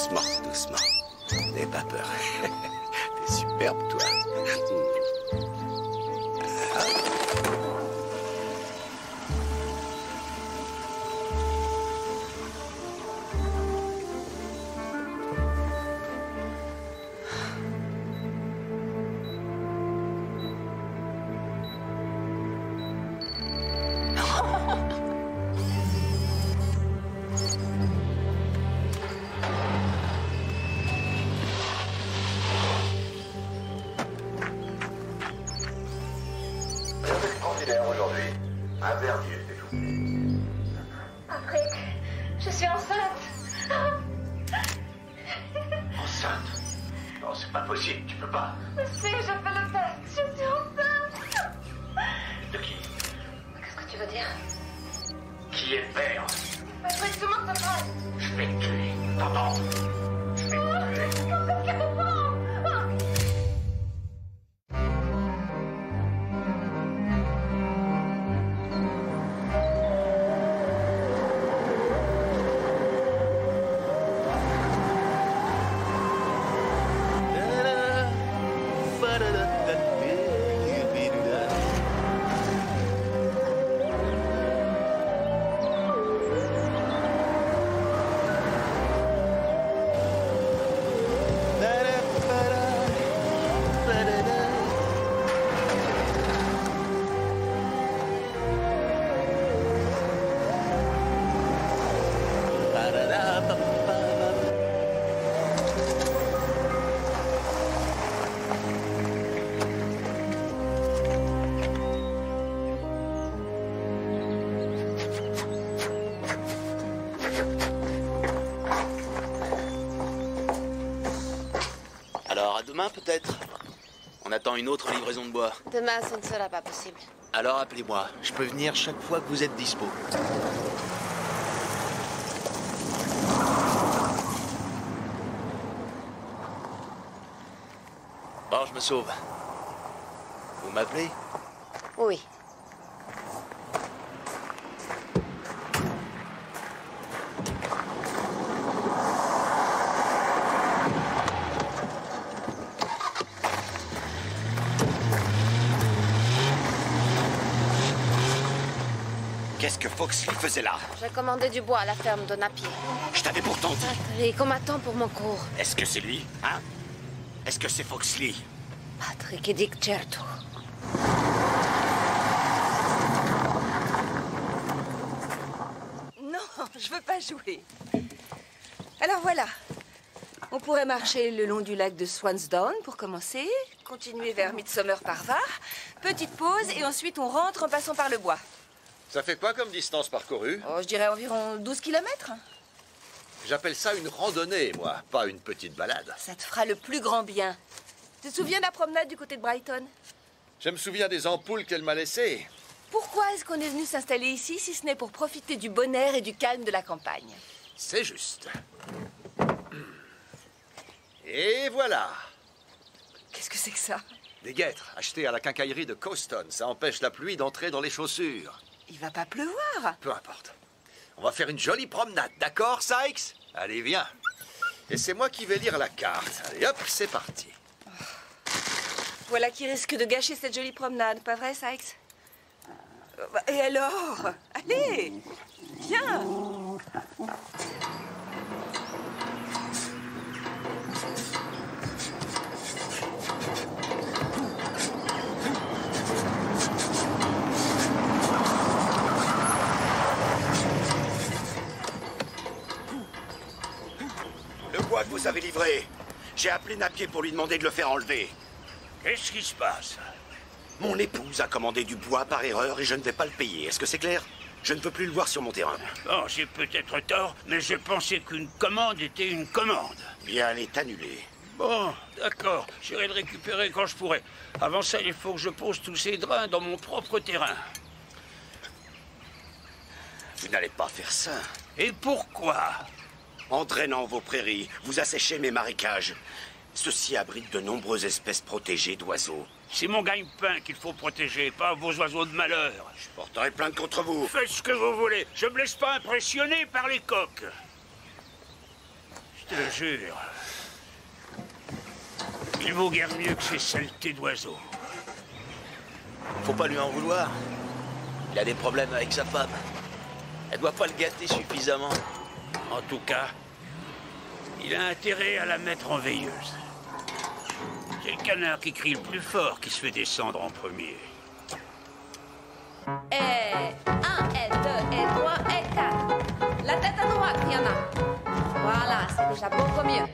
Doucement, doucement. N'aie pas peur. T'es superbe, toi. Aujourd'hui, un verdier, c'est tout. Patrick, je suis enceinte. Enceinte? Non, c'est pas possible, tu peux pas. Si, je fais le test, je suis enceinte. De qui? Qu'est-ce que tu veux dire? Qui est père? Patrick, tout le monde se passe. Je vais te tuer, t'entends? Je vais te tuer. Qu'est-ce qu'il faut? Alors, à demain peut-être. On attend une autre livraison de bois. Demain, ce ne sera pas possible. Alors appelez-moi. Je peux venir chaque fois que vous êtes dispo. Bon, je me sauve. Vous m'appelez? Oui. Qu'est-ce que Foxley faisait là? J'ai commandé du bois à la ferme de Napier. Je t'avais pourtant dit. Patrick, on m'attend pour mon cours. Est-ce que c'est lui, hein? Est-ce que c'est Foxley? Patrick et Dick Certo. Non, je veux pas jouer. Alors voilà. On pourrait marcher le long du lac de Swansdown pour commencer, continuer vers Midsummer Parva, petite pause et ensuite on rentre en passant par le bois. Ça fait quoi comme distance parcourue? Oh, je dirais environ 12 kilomètres. J'appelle ça une randonnée, moi, pas une petite balade. Ça te fera le plus grand bien. Tu te souviens de la promenade du côté de Brighton? Je me souviens des ampoules qu'elle m'a laissées. Pourquoi est-ce qu'on est venu s'installer ici si ce n'est pour profiter du bon air et du calme de la campagne? C'est juste. Et voilà. Qu'est-ce que c'est que ça? Des guêtres achetées à la quincaillerie de Coston. Ça empêche la pluie d'entrer dans les chaussures. Il va pas pleuvoir. Peu importe. On va faire une jolie promenade, d'accord, Sykes? Allez, viens. Et c'est moi qui vais lire la carte. Allez, hop, c'est parti. Voilà qui risque de gâcher cette jolie promenade, pas vrai, Sykes? Et alors? Allez, viens. Le bois que vous avez livré. J'ai appelé Napier pour lui demander de le faire enlever. Qu'est-ce qui se passe? Mon épouse a commandé du bois par erreur et je ne vais pas le payer. Est-ce que c'est clair? Je ne veux plus le voir sur mon terrain. Bon, j'ai peut-être tort, mais je pensais qu'une commande était une commande. Bien, elle est annulée. Bon, d'accord, j'irai le récupérer quand je pourrai. Avant ça, il faut que je pose tous ces drains dans mon propre terrain. Vous n'allez pas faire ça. Et pourquoi? En drainant vos prairies, vous asséchez mes marécages. Ceux-ci abritent de nombreuses espèces protégées d'oiseaux. C'est mon gagne-pain qu'il faut protéger, pas vos oiseaux de malheur. Je porterai plainte contre vous. Faites ce que vous voulez, je me laisse pas impressionner par les coqs. Je te le jure. Il vaut guère mieux que ces saletés d'oiseaux. Faut pas lui en vouloir. Il a des problèmes avec sa femme. Elle doit pas le gâter suffisamment. En tout cas, il a intérêt à la mettre en veilleuse. C'est le canard qui crie le plus fort qui se fait descendre en premier. Et 1, et 2, et 3, et 4. La tête à droite, Fiona. Voilà, c'est déjà beaucoup mieux.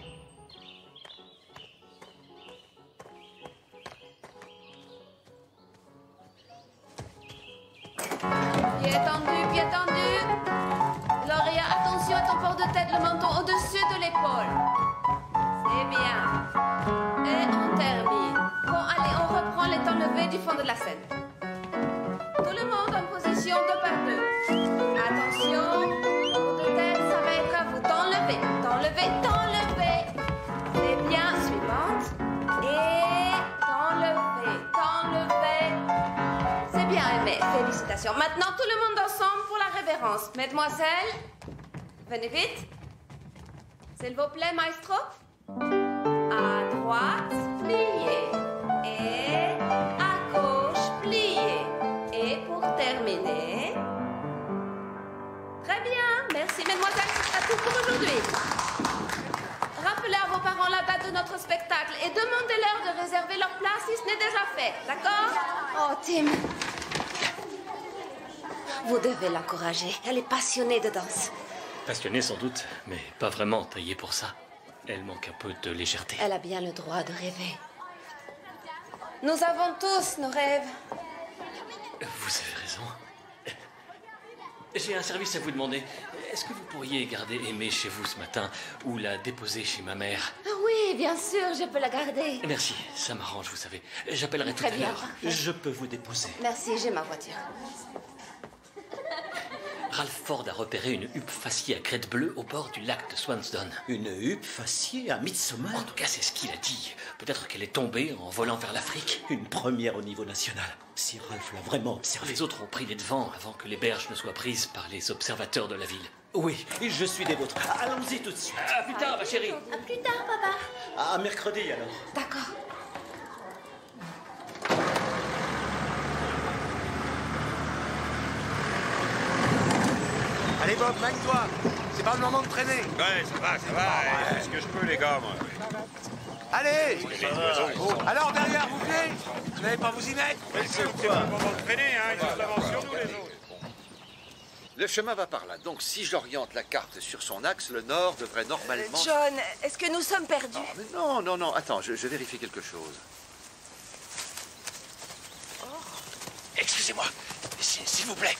Pied tendu, pied tendu. Gloria, attention à ton port de tête, le menton au-dessus de l'épaule. C'est bien. Et on termine. Bon, allez, on reprend les temps levés du fond de la scène. Tout le monde en position 2 par 2. Attention, port de tête, ça va être à vous. Temps levé, temps levé, temps levé. C'est bien, suivante. Et temps levé. C'est bien aimé, félicitations. Maintenant, tout le monde ensemble pour la révérence. Mademoiselle, venez vite. S'il vous plaît, maestro. À droite, plié. Et à gauche, plié. Et pour terminer... Très bien, merci, mademoiselle, c'est à tout pour aujourd'hui. Rappelez à vos parents la date de notre spectacle et demandez-leur de réserver leur place si ce n'est déjà fait, d'accord? Oh, Tim. Vous devez l'encourager. Elle est passionnée de danse. Passionnée sans doute, mais pas vraiment taillée pour ça. Elle manque un peu de légèreté. Elle a bien le droit de rêver. Nous avons tous nos rêves. Vous avez raison. J'ai un service à vous demander. Est-ce que vous pourriez garder Aimée chez vous ce matin ou la déposer chez ma mère? Ah oui, bien sûr, je peux la garder. Merci, ça m'arrange, vous savez. J'appellerai tout Très à bien, l'heure. parfait. Je peux vous déposer. Merci, j'ai ma voiture. Ralph Ford a repéré une huppe faciée à crête bleue au bord du lac de Swansdown. Une huppe faciée à Midsommar? En tout cas, c'est ce qu'il a dit. Peut-être qu'elle est tombée en volant vers l'Afrique. Une première au niveau national. Si Ralph l'a vraiment observé. Les autres ont pris les devants avant que les berges ne soient prises par les observateurs de la ville. Oui, je suis des vôtres. Allons-y tout de suite. À plus tard, ma chérie. À plus tard, papa. À mercredi alors. D'accord. Allez Bob, mène-toi. C'est pas le moment de traîner. Ouais, ça va, je fais ce que je peux, les gars, moi. Allez. Alors derrière, vous plaît. Vous n'allez pas vous y mettre? C'est pas le moment de traîner, hein, ils ont de l'avance sur nous, les autres. Le chemin va par là. Donc si j'oriente la carte sur son axe, le nord devrait normalement... John, est-ce que nous sommes perdus? Ah, mais non, non, non. Attends, je vérifie quelque chose. Excusez-moi, s'il vous plaît.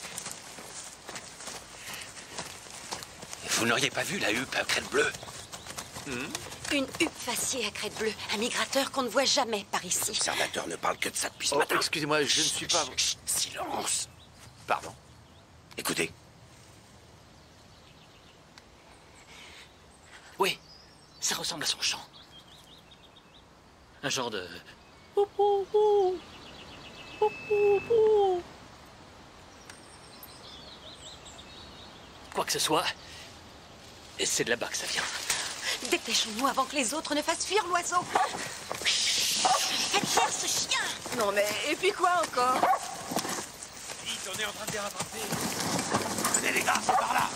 Vous n'auriez pas vu la huppe à crête bleue? Une huppe faciée à crête bleue. Un migrateur qu'on ne voit jamais par ici. L'observateur ne parle que de ça depuis ce Oh, matin. excusez-moi, je ne suis pas... Chut, silence. Pardon. Écoutez. Oui, ça ressemble à son chant. Un genre de... Quoi que ce soit, c'est de là-bas que ça vient. Dépêchons-nous avant que les autres ne fassent fuir l'oiseau. Faites taire ce chien. Non mais, et puis quoi encore? Vite, on est en train de les rattraper. Venez les gars, c'est par là.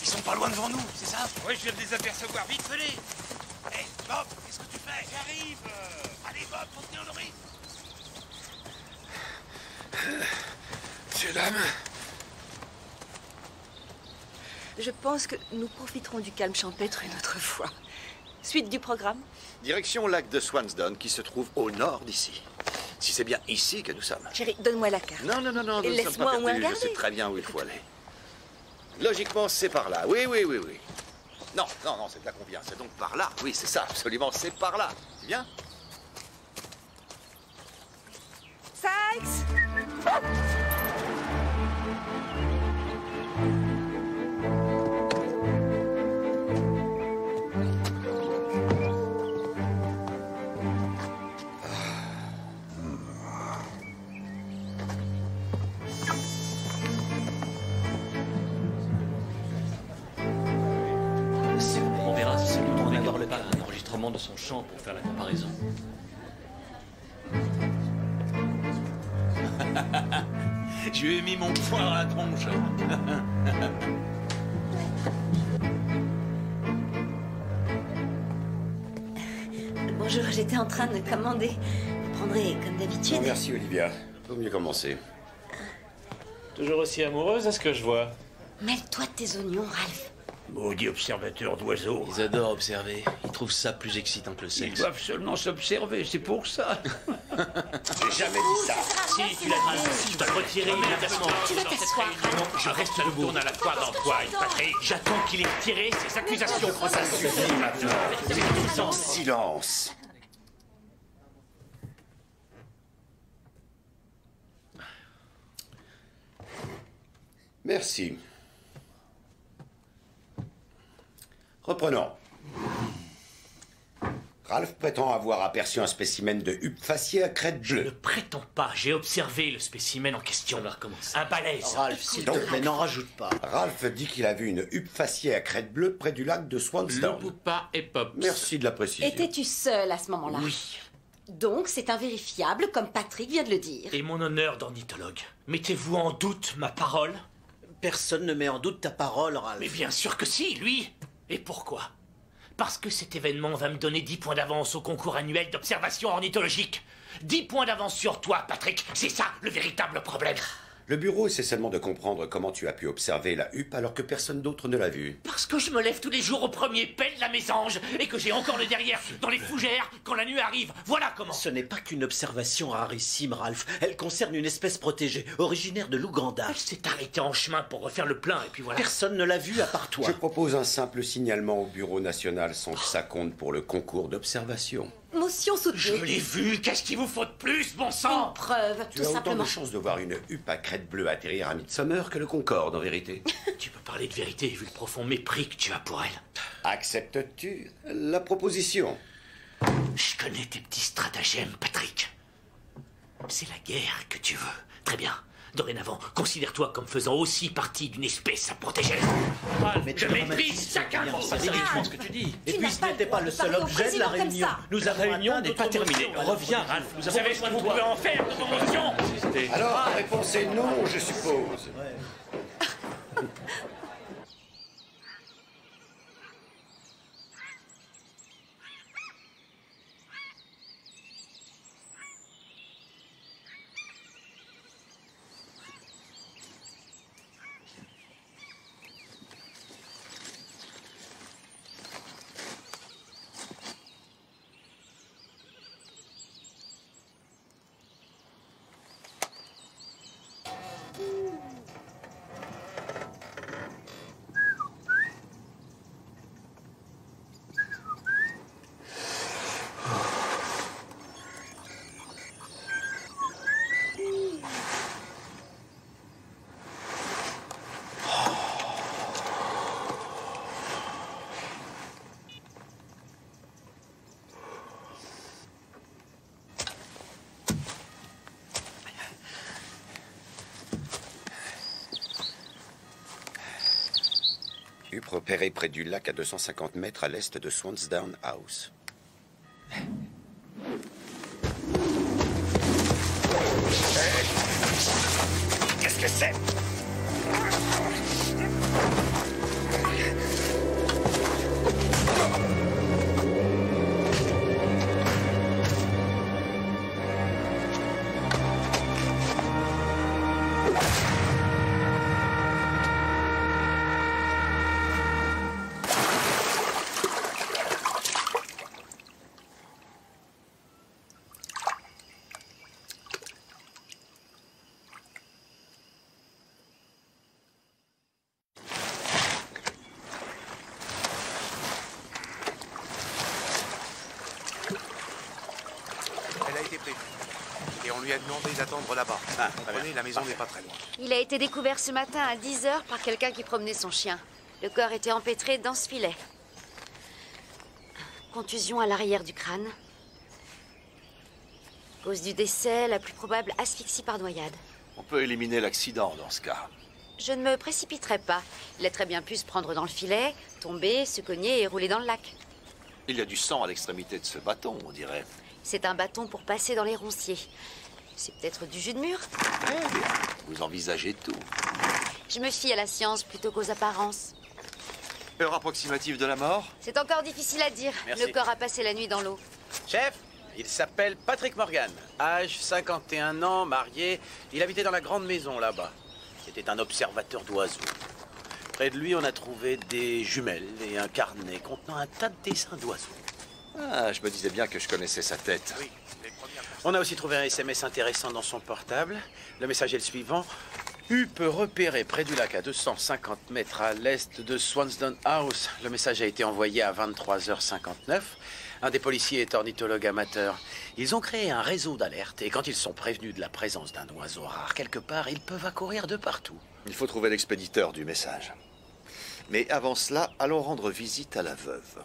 Ils sont pas loin devant nous, c'est ça? Oui, je viens de les apercevoir. Vite, venez. Hé, Bob, qu'est-ce que tu fais? J'arrive. Allez Bob, faut tenir le rythme. Monsieur, dame. Je pense que nous profiterons du calme champêtre une autre fois. Suite du programme? Direction lac de Swansdown qui se trouve au nord d'ici. Si c'est bien ici que nous sommes. Chérie, donne-moi la carte. Non, non, non, non, nous ne sommes Laisse-moi pas au moins perdus. Je regarder. sais très bien où il faut aller. Logiquement, c'est par là. Oui, oui, oui, oui. Non, non, non, c'est de là qu'on vient. C'est donc par là. Oui, c'est ça, absolument, c'est par là. C'est bien? Sykes! On verra l'enregistrement de son chant pour faire la comparaison. Je lui ai mis mon poing dans la tronche. Bonjour, j'étais en train de commander. Vous prendrez comme d'habitude. Non, merci, Olivia. Vaut mieux commencer. Toujours aussi amoureuse à ce que je vois. Mêle-toi de tes oignons, Ralph. Maudit observateur d'oiseaux. Ils adorent observer. Ils trouvent ça plus excitant que le Ils sexe. doivent seulement s'observer, c'est pour ça. J'ai jamais dit ça. Si, tu l'as dit. Je dois retirer immédiatement. Tu vas t'asseoir, Ralph. Non, je reste debout. Tourne à la fois d'Antoine, Patrick. J'attends qu'il ait tiré ses accusations. Ça suffit maintenant. Silence. Merci. Reprenons. Ralph prétend avoir aperçu un spécimen de huppe faciée à crête Je ne bleue. prétends pas, j'ai observé le spécimen en question. On va recommencer. Un balèze. Ralph, s'il te Donc, plaît, n'en rajoute pas. Ralph dit qu'il a vu une huppe faciée à crête bleue près du lac de Swansdown. Loupa et Pops. Merci de la précision. Étais-tu seul à ce moment-là? Oui. Donc, c'est invérifiable, comme Patrick vient de le dire. Et mon honneur d'ornithologue. Mettez-vous en doute ma parole? Personne ne met en doute ta parole, Ralph. Mais bien sûr que si, lui. Et pourquoi? Parce que cet événement va me donner 10 points d'avance au concours annuel d'observation ornithologique. 10 points d'avance sur toi, Patrick. C'est ça, le véritable problème. Le bureau essaie seulement de comprendre comment tu as pu observer la huppe alors que personne d'autre ne l'a vue. Parce que je me lève tous les jours au premier pet de la mésange et que j'ai encore le derrière dans les fougères quand la nuit arrive. Voilà comment. Ce n'est pas qu'une observation rarissime, Ralph. Elle concerne une espèce protégée, originaire de l'Ouganda. Elle s'est arrêtée en chemin pour refaire le plein et puis voilà. Personne ne l'a vue à part toi. Je propose un simple signalement au bureau national sans que ça compte pour le concours d'observation. Motion Je soutenue. l'ai vu. Qu'est-ce qu'il vous faut de plus, bon Une sang? preuve, Tu tout as autant simplement. de chances de voir une huppe à crête bleue atterrir à Midsomer que le Concorde, en vérité. Tu peux parler de vérité vu le profond mépris que tu as pour elle. Acceptes-tu la proposition? Je connais tes petits stratagèmes, Patrick. C'est la guerre que tu veux. Très bien. Dorénavant, considère-toi comme faisant aussi partie d'une espèce à protéger. Mais Je tu maîtrise chacun de pas vos sérieusement ce que tu dis. Et Tu puis n'as ce pas n'était le pas droit le de seul parler au objet de président la comme réunion. ça. Nous La avons réunion atteint n'est notre pas terminée. motion. Reviens, Ralph. Nous Vous avons savez ce que vous pouvez en faire de vos motions? Alors, la réponse est non, je suppose. Huppe repérée près du lac à 250 mètres à l'est de Swansdown House. Qu'est-ce que c'est? Elle a été prévenue. Et on lui a demandé d'attendre là-bas. Comprenez, la maison n'est pas très loin. Il a été découvert ce matin à 10 h par quelqu'un qui promenait son chien. Le corps était empêtré dans ce filet. Contusion à l'arrière du crâne. Cause du décès, la plus probable asphyxie par noyade. On peut éliminer l'accident dans ce cas. Je ne me précipiterai pas. Il a très bien pu se prendre dans le filet, tomber, se cogner et rouler dans le lac. Il y a du sang à l'extrémité de ce bâton, on dirait. C'est un bâton pour passer dans les ronciers. C'est peut-être du jus de mûre. Eh bien, vous envisagez tout. Je me fie à la science plutôt qu'aux apparences. Heure approximative de la mort? C'est encore difficile à dire. Merci. Le corps a passé la nuit dans l'eau. Chef, il s'appelle Patrick Morgan. Âge 51 ans, marié. Il habitait dans la grande maison là-bas. C'était un observateur d'oiseaux. Près de lui, on a trouvé des jumelles et un carnet contenant un tas de dessins d'oiseaux. Ah, je me disais bien que je connaissais sa tête. Oui. On a aussi trouvé un SMS intéressant dans son portable. Le message est le suivant. Huppe repéré près du lac à 250 mètres à l'est de Swansdown House. Le message a été envoyé à 23h59. Un des policiers est ornithologue amateur. Ils ont créé un réseau d'alerte et quand ils sont prévenus de la présence d'un oiseau rare quelque part, ils peuvent accourir de partout. Il faut trouver l'expéditeur du message. Mais avant cela, allons rendre visite à la veuve.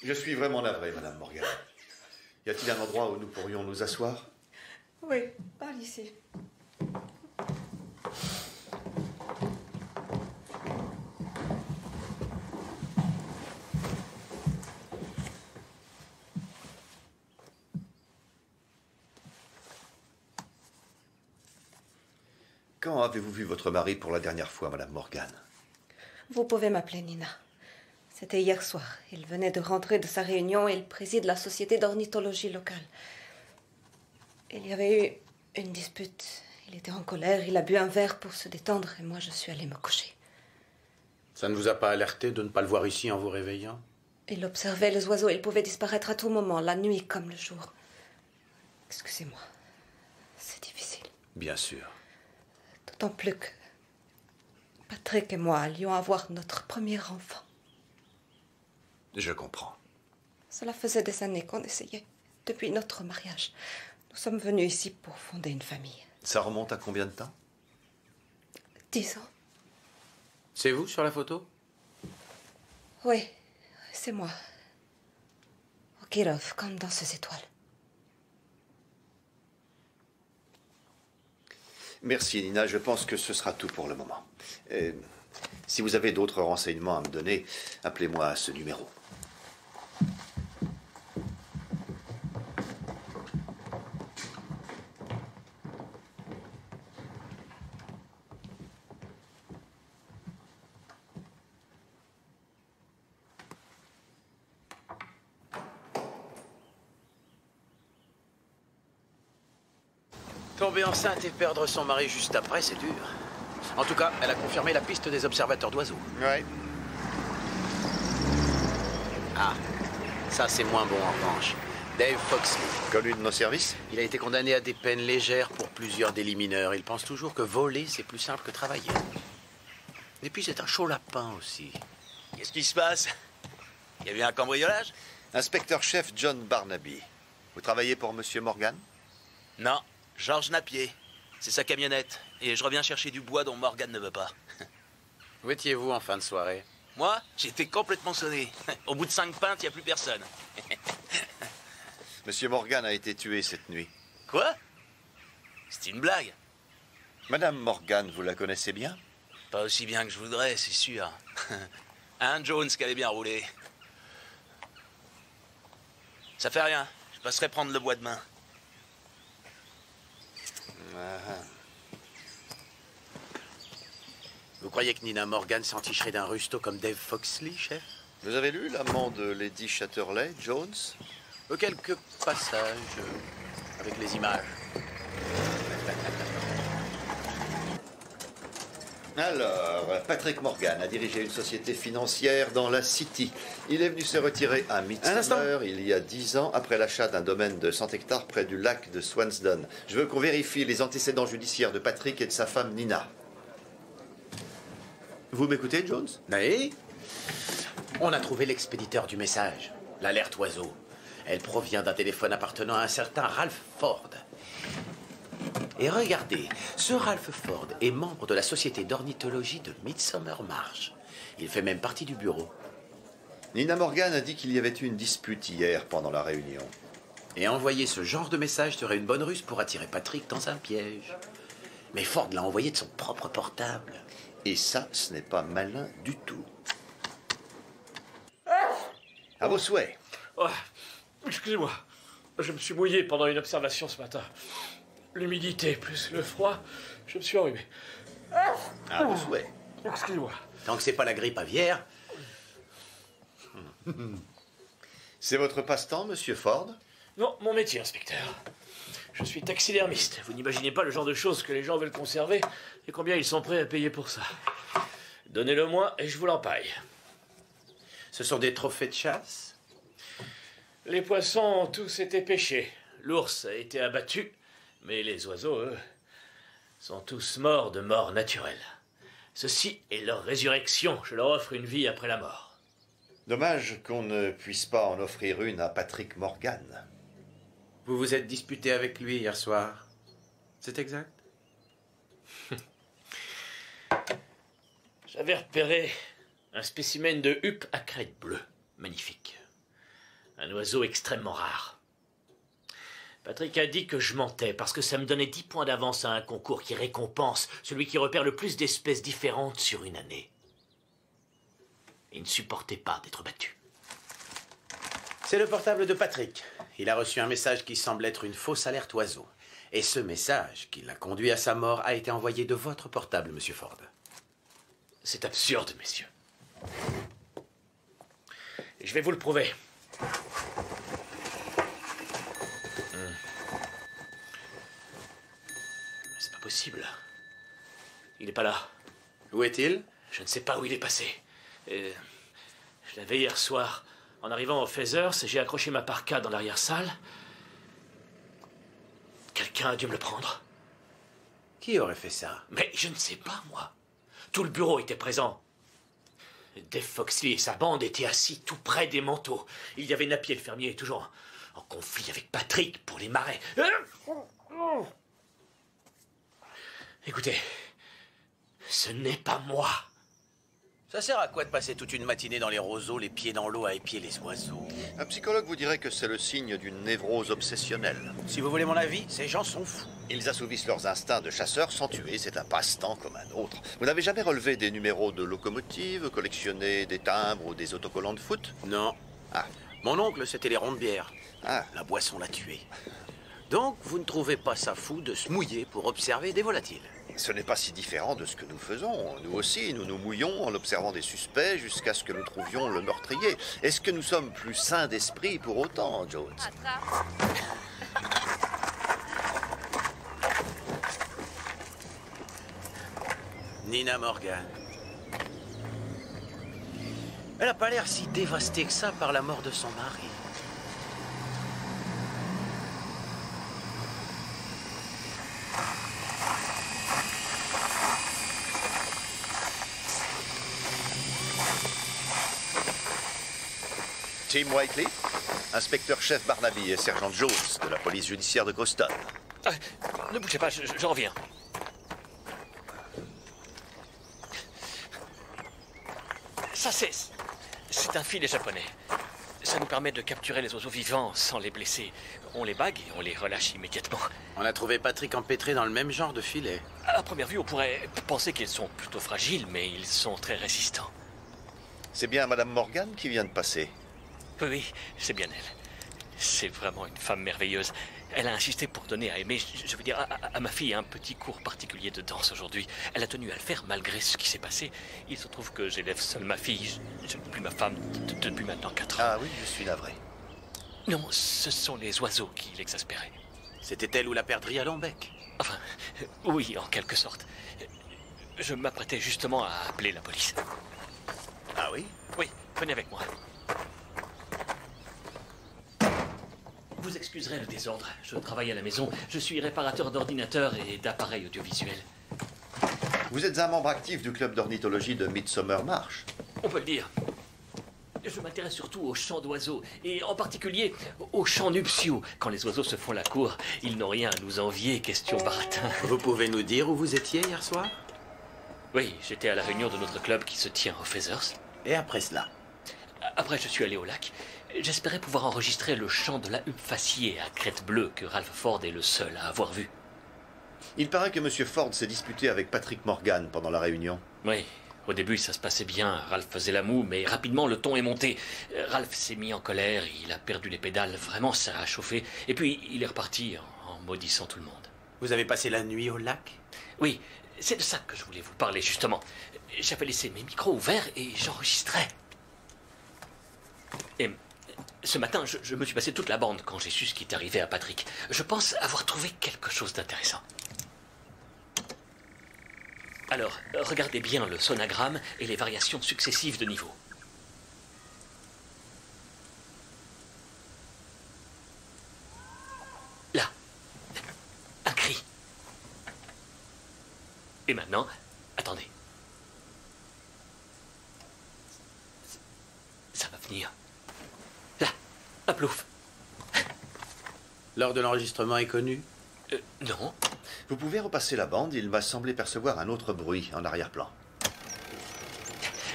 Je suis vraiment navré, Madame Morgan. Y a-t-il un endroit où nous pourrions nous asseoir? Oui, par ici. Quand avez-vous vu votre mari pour la dernière fois, Madame Morgan? Vous pouvez m'appeler Nina. C'était hier soir. Il venait de rentrer de sa réunion et il préside la société d'ornithologie locale. Il y avait eu une dispute. Il était en colère, il a bu un verre pour se détendre et moi je suis allée me coucher. Ça ne vous a pas alerté de ne pas le voir ici en vous réveillant? Il observait les oiseaux, ils pouvaient disparaître à tout moment, la nuit comme le jour. Excusez-moi, c'est difficile. Bien sûr. D'autant plus que Patrick et moi allions avoir notre premier enfant. Je comprends. Cela faisait des années qu'on essayait. Depuis notre mariage, nous sommes venus ici pour fonder une famille. Ça remonte à combien de temps? 10 ans. C'est vous sur la photo? Oui, c'est moi. Au Kirov, comme dans ces étoiles. Merci, Nina. Je pense que ce sera tout pour le moment. Si vous avez d'autres renseignements à me donner, appelez-moi à ce numéro. Tomber enceinte et perdre son mari juste après, c'est dur. En tout cas, elle a confirmé la piste des observateurs d'oiseaux. Ouais. Ah, ça c'est moins bon en revanche. Dave Foxley. Connu de nos services? Il a été condamné à des peines légères pour plusieurs délits mineurs. Il pense toujours que voler, c'est plus simple que travailler. Et puis c'est un chaud lapin aussi. Qu'est-ce qui se passe? Il y a eu un cambriolage? Inspecteur-chef John Barnaby. Vous travaillez pour Monsieur Morgan? Non, Georges Napier. C'est sa camionnette. Et je reviens chercher du bois dont Morgan ne veut pas. Où étiez-vous en fin de soirée? Moi, j'étais complètement sonné. Au bout de 5 pintes, il n'y a plus personne. Monsieur Morgan a été tué cette nuit. Quoi? C'est une blague. Madame Morgan, vous la connaissez bien? Pas aussi bien que je voudrais, c'est sûr. Hein, Jones, qu'elle est bien roulée. Ça fait rien. Je passerai prendre le bois demain. Vous croyez que Nina Morgan s'enticherait d'un rusto comme Dave Foxley, chef? Vous avez lu l'amant de Lady Chatterley, Jones? Quelques passages avec les images. Alors, Patrick Morgan a dirigé une société financière dans la City. Il est venu se retirer à Midsummer il y a 10 ans après l'achat d'un domaine de 100 hectares près du lac de Swansdown. Je veux qu'on vérifie les antécédents judiciaires de Patrick et de sa femme Nina. Vous m'écoutez, Jones? Oui. On a trouvé l'expéditeur du message, l'alerte oiseau. Elle provient d'un téléphone appartenant à un certain Ralph Ford. Et regardez, ce Ralph Ford est membre de la société d'ornithologie de Midsummer Marsh. Il fait même partie du bureau. Nina Morgan a dit qu'il y avait eu une dispute hier pendant la réunion. Et envoyer ce genre de message serait une bonne ruse pour attirer Patrick dans un piège. Mais Ford l'a envoyé de son propre portable. Et ça, ce n'est pas malin du tout. Ah, À vos souhaits. Oh, excusez-moi, je me suis mouillé pendant une observation ce matin. L'humidité plus le froid, je me suis enrhumé. À vos souhaits. Excusez-moi. Tant que c'est pas la grippe aviaire. C'est votre passe-temps, monsieur Ford? Non, mon métier, inspecteur. Je suis taxidermiste. Vous n'imaginez pas le genre de choses que les gens veulent conserver et combien ils sont prêts à payer pour ça. Donnez-le-moi et je vous l'empaille. Ce sont des trophées de chasse? Les poissons ont tous été pêchés. L'ours a été abattu, mais les oiseaux, eux, sont tous morts de mort naturelle. Ceci est leur résurrection. Je leur offre une vie après la mort. Dommage qu'on ne puisse pas en offrir une à Patrick Morgan. Vous vous êtes disputé avec lui hier soir. C'est exact? J'avais repéré un spécimen de huppe à crête bleue. Magnifique. Un oiseau extrêmement rare. Patrick a dit que je mentais parce que ça me donnait 10 points d'avance à un concours qui récompense celui qui repère le plus d'espèces différentes sur une année. Il ne supportait pas d'être battu. C'est le portable de Patrick. Il a reçu un message qui semble être une fausse alerte oiseau. Et ce message, qui l'a conduit à sa mort, a été envoyé de votre portable, monsieur Ford. C'est absurde, messieurs. Et je vais vous le prouver. C'est pas possible. Il n'est pas là. Où est-il? Je ne sais pas où il est passé. Je l'avais hier soir. En arrivant au Feathers, j'ai accroché ma parka dans l'arrière-salle. Quelqu'un a dû me le prendre. Qui aurait fait ça? Mais je ne sais pas, moi. Tout le bureau était présent. Dave Foxley et sa bande étaient assis tout près des manteaux. Il y avait Napier le fermier, toujours en conflit avec Patrick pour les marais. Écoutez, ce n'est pas moi. Ça sert à quoi de passer toute une matinée dans les roseaux, les pieds dans l'eau à épier les oiseaux? Un psychologue vous dirait que c'est le signe d'une névrose obsessionnelle. Si vous voulez mon avis, ces gens sont fous. Ils assouvissent leurs instincts de chasseurs sans tuer, c'est un passe-temps comme un autre. Vous n'avez jamais relevé des numéros de locomotives, collectionné des timbres ou des autocollants de foot? Non. Ah. Mon oncle, c'était les ronds de bière. Ah. La boisson l'a tué. Donc, vous ne trouvez pas ça fou de se mouiller pour observer des volatiles? Ce n'est pas si différent de ce que nous faisons. Nous aussi, nous nous mouillons en observant des suspects jusqu'à ce que nous trouvions le meurtrier. Est-ce que nous sommes plus sains d'esprit pour autant, Jones? Nina Morgan. Elle n'a pas l'air si dévastée que ça par la mort de son mari. Tim Whiteley, inspecteur-chef Barnaby et sergent Jones de la police judiciaire de Croston. Ne bougez pas, je reviens. Ça, c'est un filet japonais. Ça nous permet de capturer les oiseaux vivants sans les blesser. On les bague et on les relâche immédiatement. On a trouvé Patrick empêtré dans le même genre de filet. À première vue, on pourrait penser qu'ils sont plutôt fragiles, mais ils sont très résistants. C'est bien Madame Morgan qui vient de passer. Oui, c'est bien elle. C'est vraiment une femme merveilleuse. Elle a insisté pour donner à aimer, je veux dire, à ma fille un petit cours particulier de danse aujourd'hui. Elle a tenu à le faire malgré ce qui s'est passé. Il se trouve que j'élève seule ma fille. Je n'ai plus ma femme depuis maintenant 4 ans. Ah oui, je suis navré. Non, ce sont les oiseaux qui l'exaspéraient. C'était elle ou la perdrix à Lombec? Enfin, oui, en quelque sorte. Je m'apprêtais justement à appeler la police. Ah oui? Oui, venez avec moi. Vous excuserez le désordre. Je travaille à la maison. Je suis réparateur d'ordinateurs et d'appareils audiovisuels. Vous êtes un membre actif du club d'ornithologie de Midsummer Marsh. On peut le dire. Je m'intéresse surtout aux chants d'oiseaux, et en particulier aux chants nuptiaux. Quand les oiseaux se font la cour, ils n'ont rien à nous envier, question baratin. Vous pouvez nous dire où vous étiez hier soir? Oui, j'étais à la réunion de notre club qui se tient au Feathers. Et après cela? Après, je suis allé au lac. J'espérais pouvoir enregistrer le chant de la huppe faciée à crête bleue que Ralph Ford est le seul à avoir vu. Il paraît que M. Ford s'est disputé avec Patrick Morgan pendant la réunion. Oui, Au début, ça se passait bien. Ralph faisait la moue, mais rapidement, le ton est monté. Ralph s'est mis en colère, il a perdu les pédales. Vraiment, ça a chauffé. Et puis, il est reparti en maudissant tout le monde. Vous avez passé la nuit au lac? Oui, c'est de ça que je voulais vous parler, justement. J'avais laissé mes micros ouverts et j'enregistrais. Et ce matin, je me suis passé toute la bande quand j'ai su ce qui est arrivé à Patrick. Je pense avoir trouvé quelque chose d'intéressant. Alors, regardez bien le sonagramme et les variations successives de niveau. Là, un cri. Et maintenant, attendez. Ça va venir. Là, un plouf. L'heure de l'enregistrement est connue? Non. Vous pouvez repasser la bande, il m'a semblé percevoir un autre bruit en arrière-plan.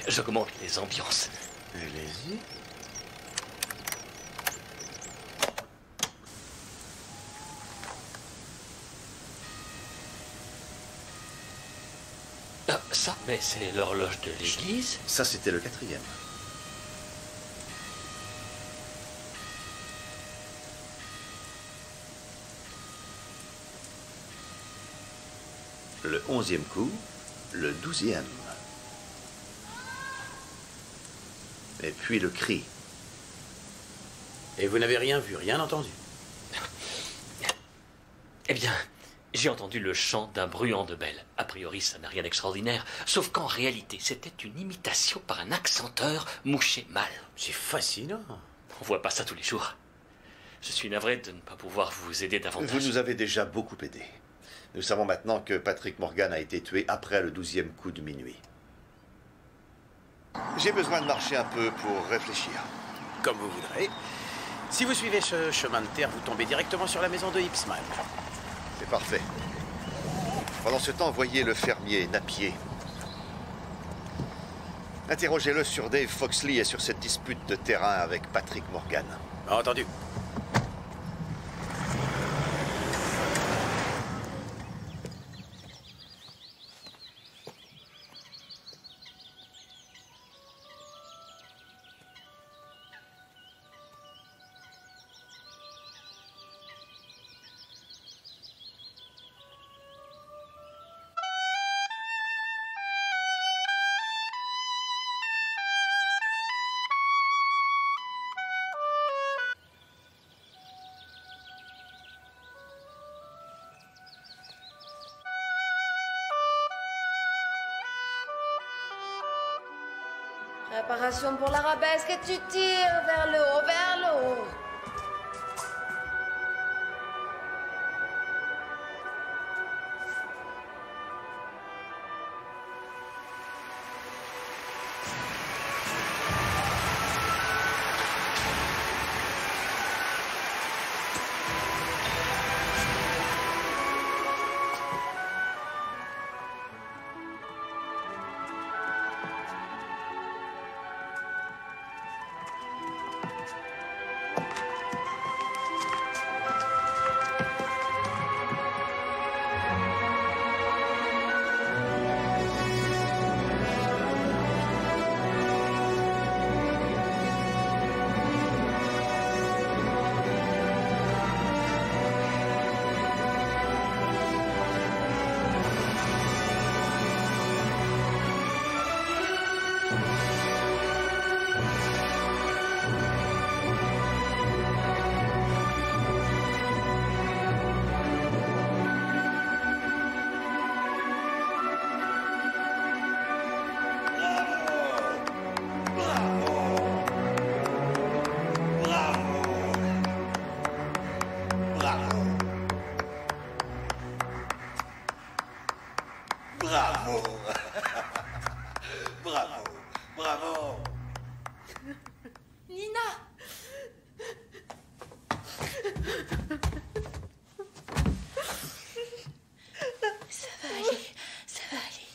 J'augmente les ambiances. Allez-y. Ah, ça, mais c'est l'horloge de l'église. Ça, c'était le 4e. Le 11e coup, le 12e. Et puis le cri. Et vous n'avez rien vu, rien entendu? Eh bien, j'ai entendu le chant d'un bruant de belle. A priori, ça n'a rien d'extraordinaire. Sauf qu'en réalité, c'était une imitation par un accenteur mouché mal. C'est fascinant. On voit pas ça tous les jours. Je suis navré de ne pas pouvoir vous aider davantage. Vous nous avez déjà beaucoup aidé. Nous savons maintenant que Patrick Morgan a été tué après le 12e coup de minuit. J'ai besoin de marcher un peu pour réfléchir. Comme vous voudrez. Si vous suivez ce chemin de terre, vous tombez directement sur la maison de Ipsman. C'est parfait. Pendant ce temps, voyez le fermier Napier. Interrogez-le sur Dave Foxley et sur cette dispute de terrain avec Patrick Morgan. Entendu. Préparation pour l'arabesque et tu tires vers le haut, vers le haut. Bravo. Bravo. Bravo. Nina! Ça va aller, ça va aller.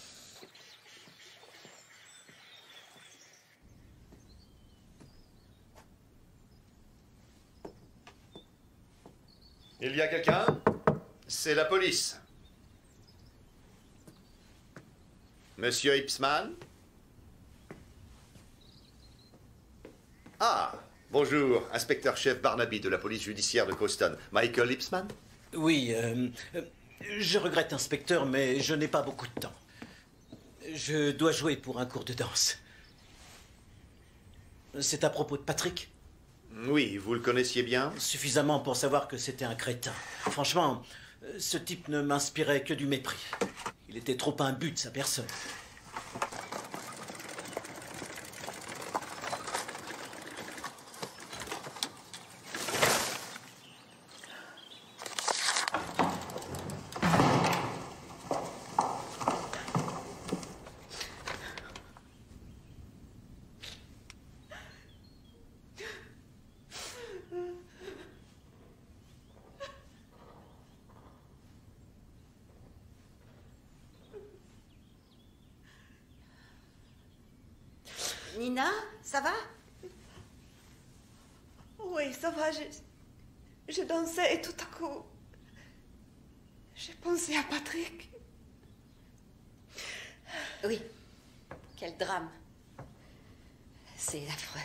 Il y a quelqu'un? C'est la police. Monsieur Ipsman? Ah, bonjour, inspecteur-chef Barnaby de la police judiciaire de Coston. Michael Lipsman? Oui, je regrette, inspecteur, mais je n'ai pas beaucoup de temps. Je dois jouer pour un cours de danse. C'est à propos de Patrick? Oui, vous le connaissiez bien? Suffisamment pour savoir que c'était un crétin. Franchement, ce type ne m'inspirait que du mépris. Il était trop imbu de sa personne. Nina, ça va? Oui, ça va. Je dansais et tout à coup, j'ai pensé à Patrick. Oui. Quel drame. C'est affreux.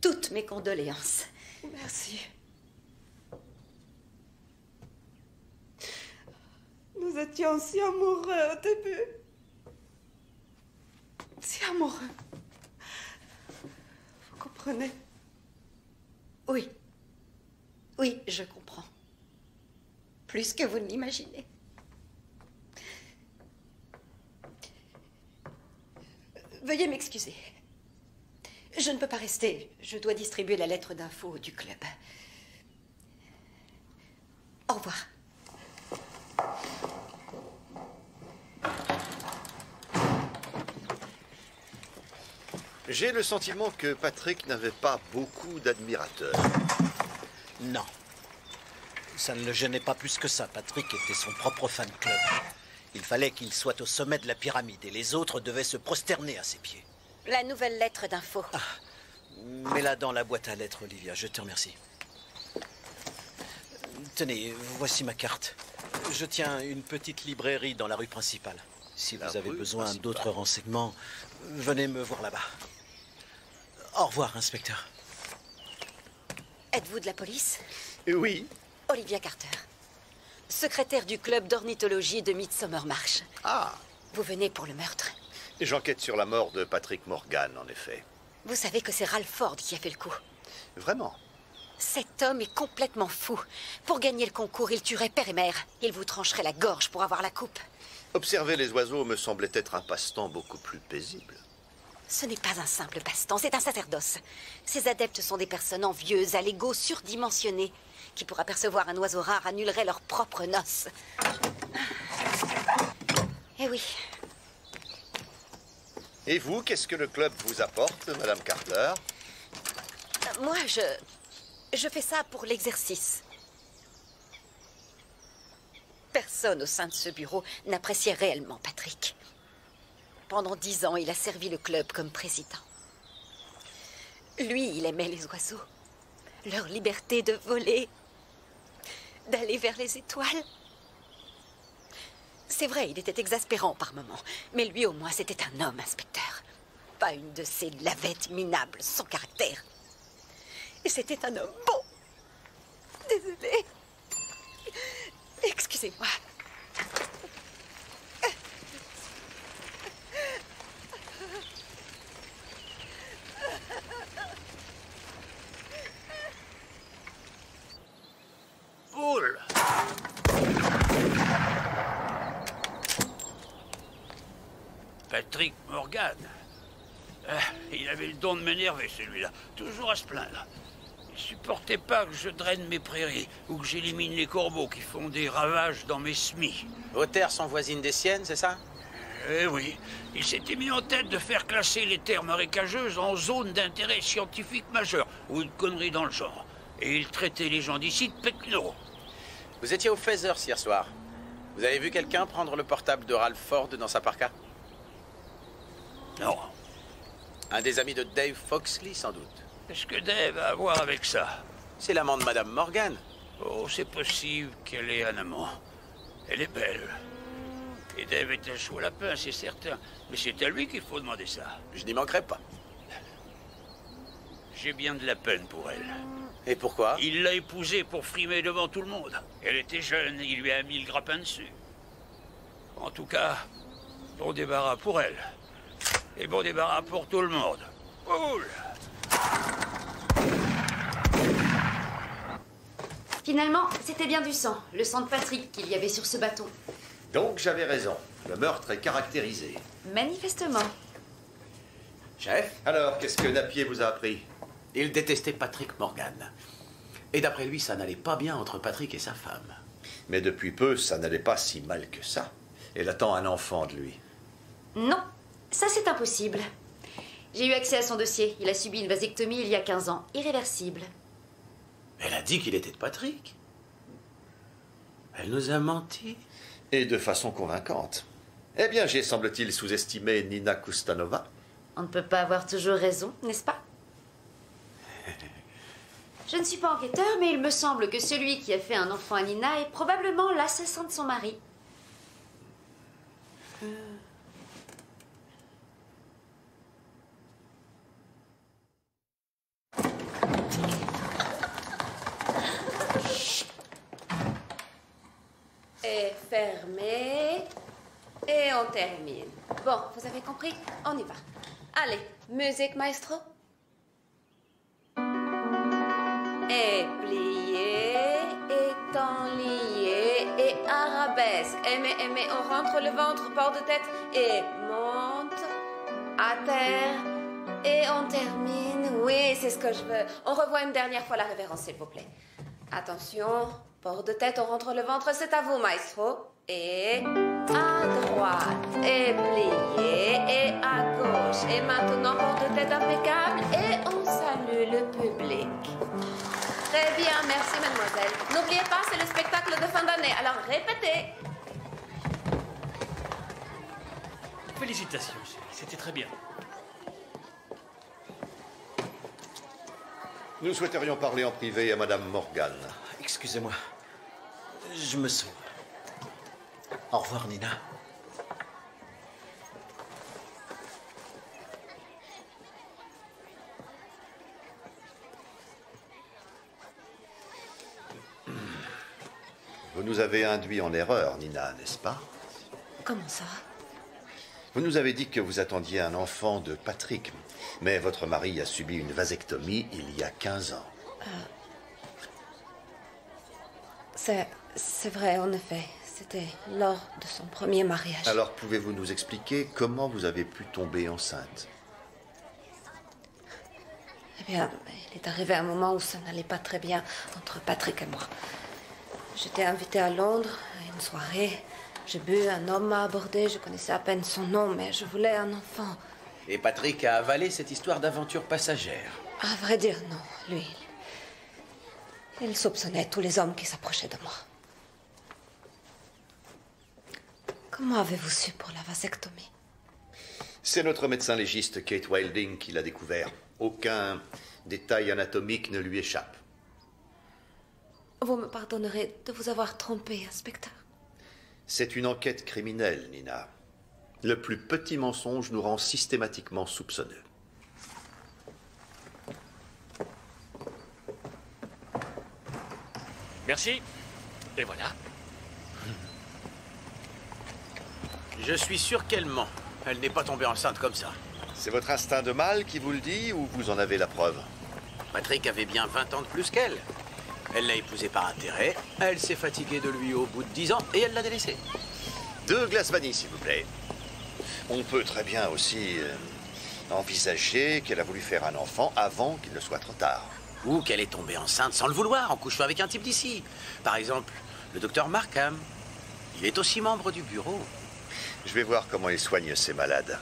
Toutes mes condoléances. Merci. Nous étions si amoureux au début. Si amoureux. Vous comprenez? Oui. Oui, je comprends. Plus que vous ne l'imaginez. Veuillez m'excuser. Je ne peux pas rester. Je dois distribuer la lettre d'info du club. Au revoir. J'ai le sentiment que Patrick n'avait pas beaucoup d'admirateurs. Non. Ça ne le gênait pas plus que ça. Patrick était son propre fan club. Il fallait qu'il soit au sommet de la pyramide et les autres devaient se prosterner à ses pieds. La nouvelle lettre d'info. Ah, mets-la dans la boîte à lettres, Olivia. Je te remercie. Tenez, voici ma carte. Je tiens une petite librairie dans la rue principale. Si vous avez besoin d'autres renseignements, venez me voir là-bas. Au revoir, inspecteur. Êtes-vous de la police? Oui. Olivia Carter, secrétaire du club d'ornithologie de Midsomer Marsh. Ah. Vous venez pour le meurtre? J'enquête sur la mort de Patrick Morgan, en effet. Vous savez que c'est Ralph Ford qui a fait le coup. Vraiment? Cet homme est complètement fou. Pour gagner le concours, il tuerait père et mère. Il vous trancherait la gorge pour avoir la coupe. Observer les oiseaux me semblait être un passe-temps beaucoup plus paisible. Ce n'est pas un simple passe-temps, c'est un sacerdoce. Ces adeptes sont des personnes envieuses, à l'ego surdimensionné, qui, pour apercevoir un oiseau rare, annuleraient leurs propres noces. Eh oui. Et vous, qu'est-ce que le club vous apporte, Madame Carter? Moi, je fais ça pour l'exercice. Personne au sein de ce bureau n'appréciait réellement Patrick. Pendant 10 ans, il a servi le club comme président. Lui, il aimait les oiseaux. Leur liberté de voler, d'aller vers les étoiles. C'est vrai, il était exaspérant par moments. Mais lui, au moins, c'était un homme, inspecteur. Pas une de ces lavettes minables, sans caractère. Et c'était un homme bon. Désolée. Excusez-moi. Poule. Patrick Morgan. Il avait le don de m'énerver, celui-là. Toujours à se plaindre. Il supportait pas que je draine mes prairies ou que j'élimine les corbeaux qui font des ravages dans mes semis. Vos terres sont voisines des siennes, c'est ça? Eh oui. Il s'était mis en tête de faire classer les terres marécageuses en zone d'intérêt scientifique majeur, ou une connerie dans le genre. Et il traitait les gens d'ici de pecnos. Vous étiez au Feathers hier soir. Vous avez vu quelqu'un prendre le portable de Ralph Ford dans sa parka? Non. Un des amis de Dave Foxley, sans doute. Qu'est-ce que Dave a à voir avec ça? C'est l'amant de Madame Morgan. Oh, c'est possible qu'elle ait un amant. Elle est belle. Et Dave est un chaud lapin, c'est certain. Mais c'est à lui qu'il faut demander ça. Je n'y manquerai pas. J'ai bien de la peine pour elle. Et pourquoi? Il l'a épousée pour frimer devant tout le monde. Elle était jeune, il lui a mis le grappin dessus. En tout cas, bon débarras pour elle. Et bon débarras pour tout le monde. Cool. Finalement, c'était bien du sang. Le sang de Patrick qu'il y avait sur ce bâton. Donc j'avais raison. Le meurtre est caractérisé. Manifestement. Chef? Alors, qu'est-ce que Napier vous a appris? Il détestait Patrick Morgan. Et d'après lui, ça n'allait pas bien entre Patrick et sa femme. Mais depuis peu, ça n'allait pas si mal que ça. Elle attend un enfant de lui. Non, ça c'est impossible. J'ai eu accès à son dossier. Il a subi une vasectomie il y a 15 ans. Irréversible. Elle a dit qu'il était de Patrick. Elle nous a menti. Et de façon convaincante. Eh bien, j'ai, semble-t-il, sous-estimé Nina Kustanova. On ne peut pas avoir toujours raison, n'est-ce pas? Je ne suis pas enquêteur, mais il me semble que celui qui a fait un enfant à Nina est probablement l'assassin de son mari. Et fermé. Et on termine. Bon, vous avez compris? On y va. Allez, musique, maestro. Et plié, et enlié, et arabesque. Mais, on rentre le ventre, port de tête, et monte, à terre, et on termine. Oui, c'est ce que je veux. On revoit une dernière fois la révérence, s'il vous plaît. Attention, port de tête, on rentre le ventre, c'est à vous, maestro. Et à droite, et plié, et à gauche. Et maintenant, port de tête impeccable, et on salue le public. Très bien, merci, mademoiselle. N'oubliez pas, c'est le spectacle de fin d'année, alors répétez. Félicitations, chérie, c'était très bien. Nous souhaiterions parler en privé à Madame Morgan. Excusez-moi. Je me sauve. Au revoir, Nina. Vous nous avez induit en erreur, Nina, n'est-ce pas? Comment ça? Vous nous avez dit que vous attendiez un enfant de Patrick, mais votre mari a subi une vasectomie il y a 15 ans. C'est vrai, en effet. C'était lors de son premier mariage. Alors, pouvez-vous nous expliquer comment vous avez pu tomber enceinte? Eh bien, il est arrivé un moment où ça n'allait pas très bien entre Patrick et moi. J'étais invitée à Londres à une soirée. J'ai bu, un homme m'a abordé, je connaissais à peine son nom, mais je voulais un enfant. Et Patrick a avalé cette histoire d'aventure passagère. À vrai dire, non. Lui, il soupçonnait tous les hommes qui s'approchaient de moi. Comment avez-vous su pour la vasectomie? C'est notre médecin légiste Kate Wilding qui l'a découvert. Aucun détail anatomique ne lui échappe. Vous me pardonnerez de vous avoir trompé, inspecteur. C'est une enquête criminelle, Nina. Le plus petit mensonge nous rend systématiquement soupçonneux. Merci. Et voilà. Je suis sûr qu'elle ment. Elle n'est pas tombée enceinte comme ça. C'est votre instinct de mâle qui vous le dit ou vous en avez la preuve? Patrick avait bien 20 ans de plus qu'elle. Elle l'a épousé par intérêt, elle s'est fatiguée de lui au bout de 10 ans et elle l'a délaissé. 2 glaces vanille, s'il vous plaît. On peut très bien aussi envisager qu'elle a voulu faire un enfant avant qu'il ne soit trop tard. Ou qu'elle est tombée enceinte sans le vouloir en couchant avec un type d'ici. Par exemple, le docteur Markham. Il est aussi membre du bureau. Je vais voir comment il soigne ses malades.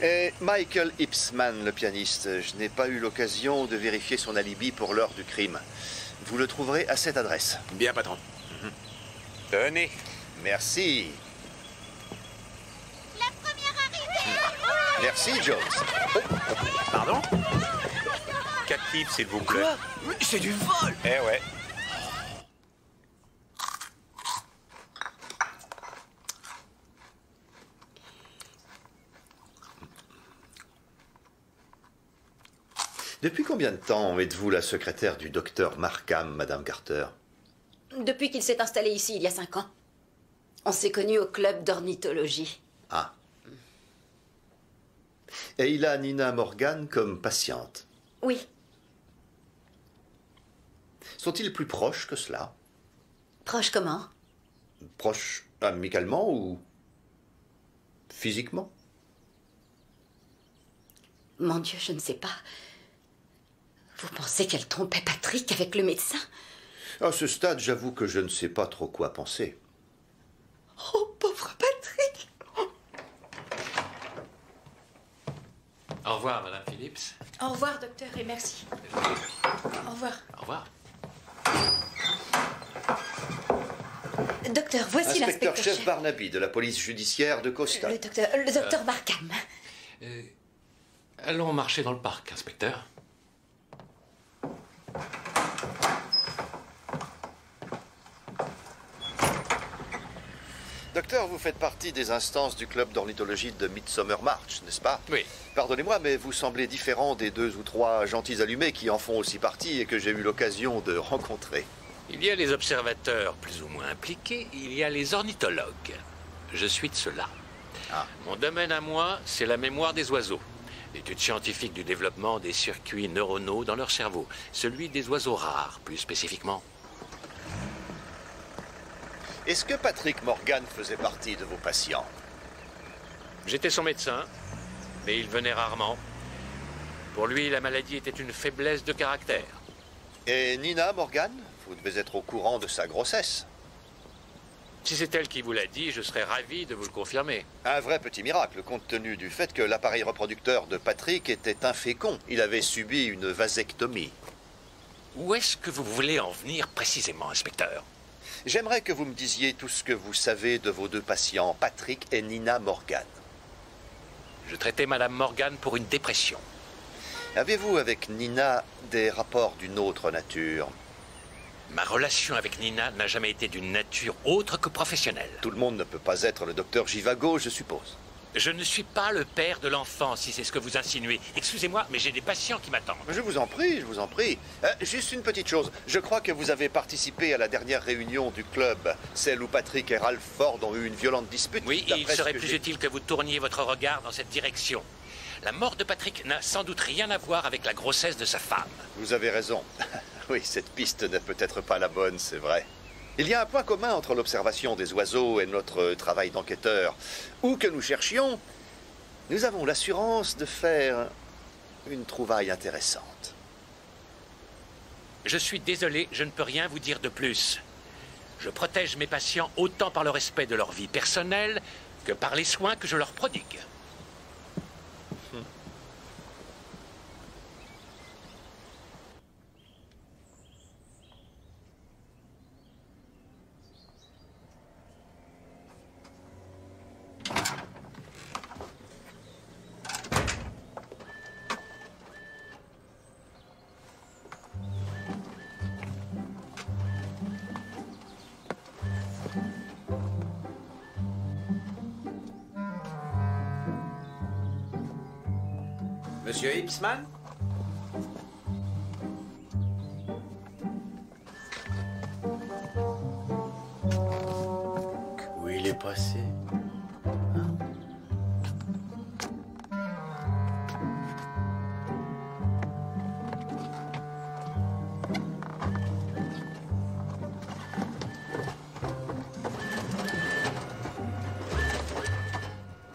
Et Michael Ipsman, le pianiste, je n'ai pas eu l'occasion de vérifier son alibi pour l'heure du crime. Vous le trouverez à cette adresse. Bien, patron. Tenez. Merci. La première arrivée. Merci, Jones. Pardon? 4 livres, s'il vous plaît. Quoi? C'est du vol! Eh ouais. Depuis combien de temps êtes-vous la secrétaire du docteur Markham, Madame Carter? Depuis qu'il s'est installé ici, il y a 5 ans. On s'est connus au club d'ornithologie. Ah. Et il a Nina Morgan comme patiente? Oui. Sont-ils plus proches que cela? Proches comment? Proches amicalement ou physiquement? Mon Dieu, je ne sais pas. Vous pensez qu'elle trompait Patrick avec le médecin? À ce stade, j'avoue que je ne sais pas trop quoi penser. Oh, pauvre Patrick! Au revoir, Madame Phillips. Au revoir, docteur, et merci. Au revoir. Au revoir. Docteur, voici Inspecteur-chef l'inspecteur-chef. Barnaby de la police judiciaire de Costa. Le docteur Markham. Allons marcher dans le parc, inspecteur. Docteur, vous faites partie des instances du club d'ornithologie de Midsummer March, n'est-ce pas? Oui. Pardonnez-moi, mais vous semblez différent des 2 ou 3 gentils allumés qui en font aussi partie et que j'ai eu l'occasion de rencontrer. Il y a les observateurs plus ou moins impliqués, il y a les ornithologues. Je suis de ceux-là. Mon domaine à moi, c'est la mémoire des oiseaux. L'étude scientifique du développement des circuits neuronaux dans leur cerveau. Celui des oiseaux rares, plus spécifiquement. Est-ce que Patrick Morgan faisait partie de vos patients? J'étais son médecin, mais il venait rarement. Pour lui, la maladie était une faiblesse de caractère. Et Nina Morgan? Vous devez être au courant de sa grossesse. Si c'est elle qui vous l'a dit, je serais ravi de vous le confirmer. Un vrai petit miracle, compte tenu du fait que l'appareil reproducteur de Patrick était infécond. Il avait subi une vasectomie. Où est-ce que vous voulez en venir précisément, inspecteur? J'aimerais que vous me disiez tout ce que vous savez de vos 2 patients, Patrick et Nina Morgan. Je traitais Madame Morgan pour une dépression. Avez-vous avec Nina des rapports d'une autre nature? Ma relation avec Nina n'a jamais été d'une nature autre que professionnelle. Tout le monde ne peut pas être le docteur Givago, je suppose. Je ne suis pas le père de l'enfant, si c'est ce que vous insinuez. Excusez-moi, mais j'ai des patients qui m'attendent. Je vous en prie, je vous en prie. Juste une petite chose. Je crois que vous avez participé à la dernière réunion du club, celle où Patrick et Ralph Ford ont eu une violente dispute. Oui, et il serait plus utile que vous tourniez votre regard dans cette direction. La mort de Patrick n'a sans doute rien à voir avec la grossesse de sa femme. Vous avez raison. Oui, cette piste n'est peut-être pas la bonne, c'est vrai. Il y a un point commun entre l'observation des oiseaux et notre travail d'enquêteur. Où que nous cherchions, nous avons l'assurance de faire une trouvaille intéressante. Je suis désolé, je ne peux rien vous dire de plus. Je protège mes patients autant par le respect de leur vie personnelle que par les soins que je leur prodigue. Monsieur Hipsman? Où il est passé?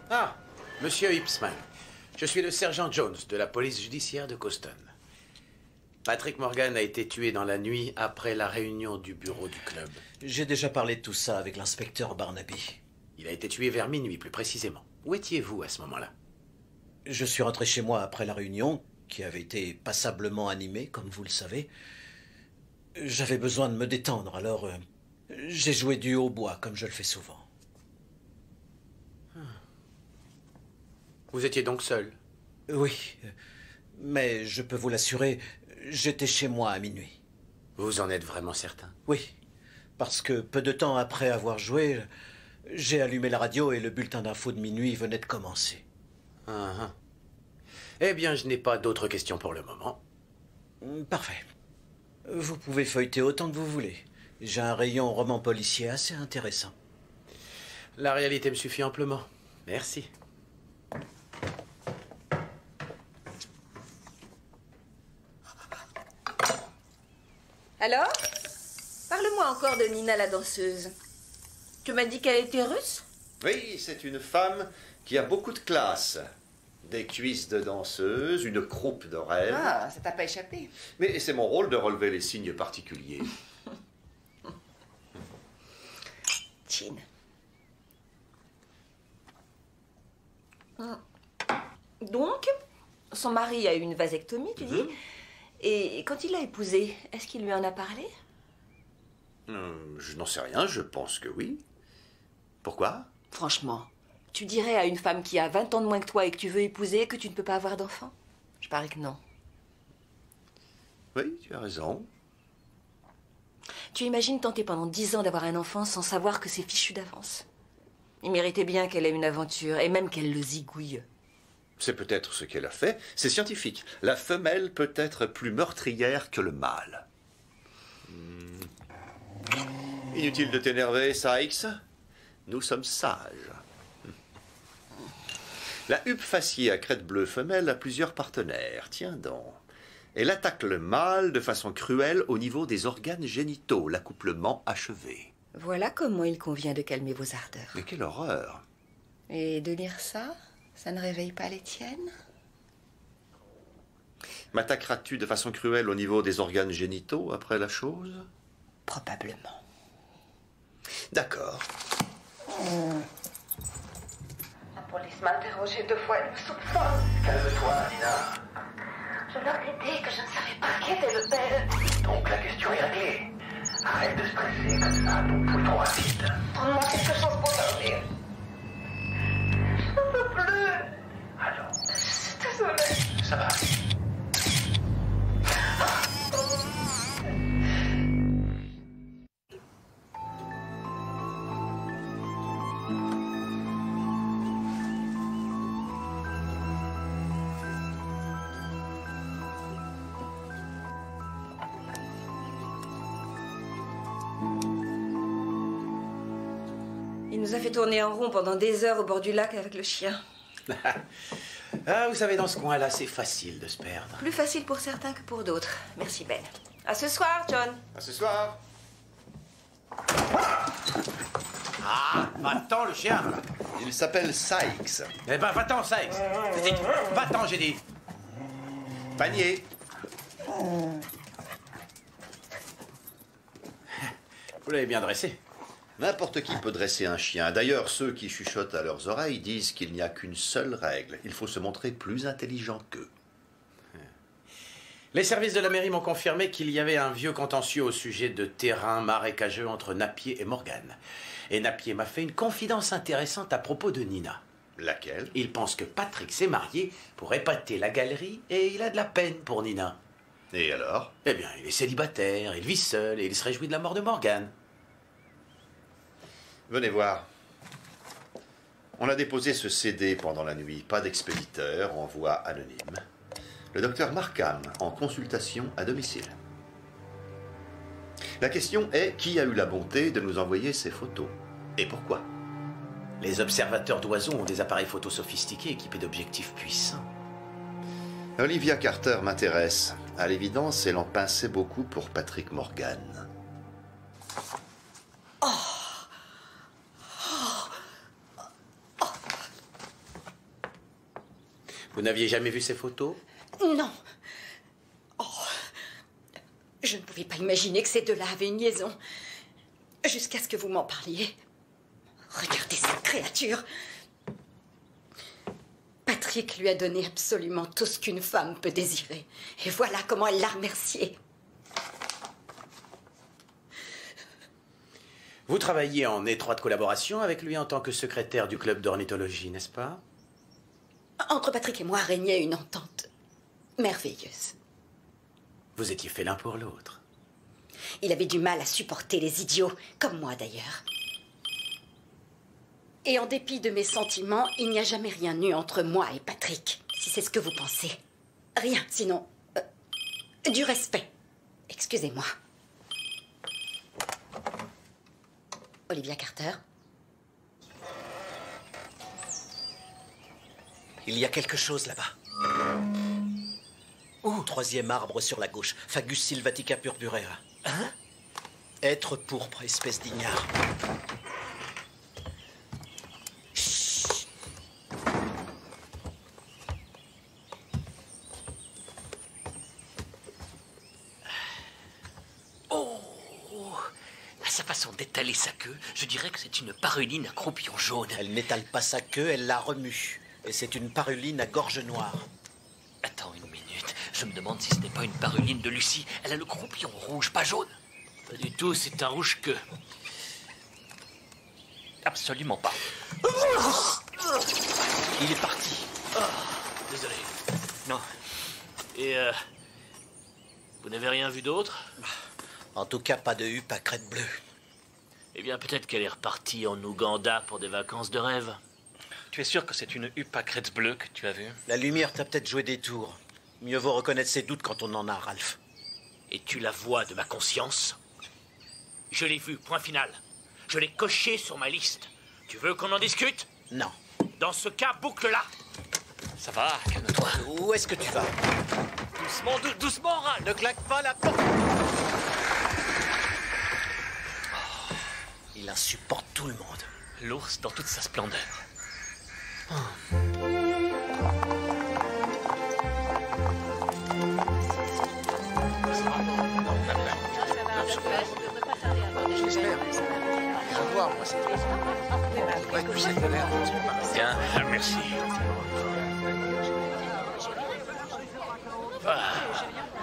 Ah, Monsieur Hipsman. Je suis le sergent Jones de la police judiciaire de Coston. Patrick Morgan a été tué dans la nuit après la réunion du bureau du club. J'ai déjà parlé de tout ça avec l'inspecteur Barnaby. Il a été tué vers minuit, plus précisément. Où étiez-vous à ce moment-là? Je suis rentré chez moi après la réunion, qui avait été passablement animée, comme vous le savez. J'avais besoin de me détendre, alors j'ai joué du hautbois, comme je le fais souvent. Vous étiez donc seul? Oui, mais je peux vous l'assurer, j'étais chez moi à minuit. Vous en êtes vraiment certain? Oui, parce que peu de temps après avoir joué, j'ai allumé la radio et le bulletin d'info de minuit venait de commencer. Eh bien, je n'ai pas d'autres questions pour le moment. Parfait. Vous pouvez feuilleter autant que vous voulez. J'ai un rayon roman policier assez intéressant. La réalité me suffit amplement. Merci. Alors? Parle-moi encore de Nina la danseuse. Tu m'as dit qu'elle était russe? Oui, c'est une femme qui a beaucoup de classe. Des cuisses de danseuse, une croupe d'oreille. Ah, ça t'a pas échappé. Mais c'est mon rôle de relever les signes particuliers. Chin. Donc, son mari a eu une vasectomie, tu dis? Et quand il l'a épousée, est-ce qu'il lui en a parlé? Je n'en sais rien, je pense que oui. Pourquoi? Franchement, tu dirais à une femme qui a 20 ans de moins que toi et que tu veux épouser que tu ne peux pas avoir d'enfant? Je parie que non. Oui, tu as raison. Tu imagines tenter pendant 10 ans d'avoir un enfant sans savoir que c'est fichu d'avance. Il méritait bien qu'elle ait une aventure, et même qu'elle le zigouille. C'est peut-être ce qu'elle a fait. C'est scientifique. La femelle peut être plus meurtrière que le mâle. Inutile de t'énerver, Sykes. Nous sommes sages. La huppe faciée à crête bleue femelle a plusieurs partenaires. Tiens donc. Elle attaque le mâle de façon cruelle au niveau des organes génitaux, l'accouplement achevé. Voilà comment il convient de calmer vos ardeurs. Mais quelle horreur! Et de lire ça, ça ne réveille pas les tiennes? M'attaqueras-tu de façon cruelle au niveau des organes génitaux après la chose? Probablement. D'accord. La police m'a interrogé 2 fois, elle me soupçonne. Calme-toi, Nina. Je leur ai dit que je ne savais pas qui était le père. Donc la question est réglée. Arrête de stresser comme ça, pour trop rapide. Donne-moi quelque chose pour dormir. Je ne peux plus. Allons. Je suis désolée. Ça va. Il nous a fait tourner en rond pendant des heures au bord du lac avec le chien. Ah, vous savez, dans ce coin-là, c'est facile de se perdre. Plus facile pour certains que pour d'autres. Merci, Ben. À ce soir, John. À ce soir. Ah, va-t'en, le chien. Il s'appelle Sykes. Eh ben, va-t'en, Sykes. Va-t'en, j'ai dit. Panier. Vous l'avez bien dressé. N'importe qui peut dresser un chien. D'ailleurs, ceux qui chuchotent à leurs oreilles disent qu'il n'y a qu'une seule règle. Il faut se montrer plus intelligent qu'eux. Les services de la mairie m'ont confirmé qu'il y avait un vieux contentieux au sujet de terrain marécageux entre Napier et Morgan. Et Napier m'a fait une confidence intéressante à propos de Nina. Laquelle? Il pense que Patrick s'est marié pour épater la galerie et il a de la peine pour Nina. Et alors? Eh bien, il est célibataire, il vit seul et il se réjouit de la mort de Morgan. Venez voir. On a déposé ce CD pendant la nuit. Pas d'expéditeur, envoi anonyme. Le docteur Markham, en consultation à domicile. La question est, qui a eu la bonté de nous envoyer ces photos? Et pourquoi? Les observateurs d'oiseaux ont des appareils photo sophistiqués équipés d'objectifs puissants. Olivia Carter m'intéresse. À l'évidence, elle en pinçait beaucoup pour Patrick Morgan. Vous n'aviez jamais vu ces photos? Non. Oh. Je ne pouvais pas imaginer que ces deux-là avaient une liaison. Jusqu'à ce que vous m'en parliez. Regardez cette créature. Patrick lui a donné absolument tout ce qu'une femme peut désirer. Et voilà comment elle l'a remercié. Vous travaillez en étroite collaboration avec lui en tant que secrétaire du club d'ornithologie, n'est-ce pas? Entre Patrick et moi régnait une entente merveilleuse. Vous étiez fait l'un pour l'autre. Il avait du mal à supporter les idiots, comme moi d'ailleurs. Et en dépit de mes sentiments, il n'y a jamais rien eu entre moi et Patrick, si c'est ce que vous pensez. Rien, sinon... Du respect. Excusez-moi. Olivia Carter. Il y a quelque chose là-bas. Oh, troisième arbre sur la gauche. Fagus sylvatica purpurea. Hein? Être pourpre, espèce d'ignare. Sa façon d'étaler sa queue, je dirais que c'est une paruline à croupion jaune. Elle n'étale pas sa queue, elle la remue. Et c'est une paruline à gorge noire. Attends une minute, je me demande si ce n'est pas une paruline de Lucie. Elle a le croupion rouge, pas jaune. Pas du tout, c'est un rouge queue. Absolument pas. Il est parti. Oh, désolé. Non. Et vous n'avez rien vu d'autre? En tout cas, pas de huppe à crête bleue. Eh bien, peut-être qu'elle est repartie en Ouganda pour des vacances de rêve. Tu es sûr que c'est une huppe à crête bleue que tu as vue? La lumière t'a peut-être joué des tours. Mieux vaut reconnaître ses doutes quand on en a, Ralph. Et tu la vois de ma conscience? Je l'ai vue, point final. Je l'ai coché sur ma liste. Tu veux qu'on en discute? Non. Dans ce cas, boucle-la. Ça va, calme-toi. Où est-ce que tu vas? Doucement, doucement, Ralph. Ne claque pas la porte. Il insupporte tout le monde. L'ours dans toute sa splendeur. J'espère. Je vais voir, moi, c'est tout. Ouais, tu sais, de l'air. Bien, merci.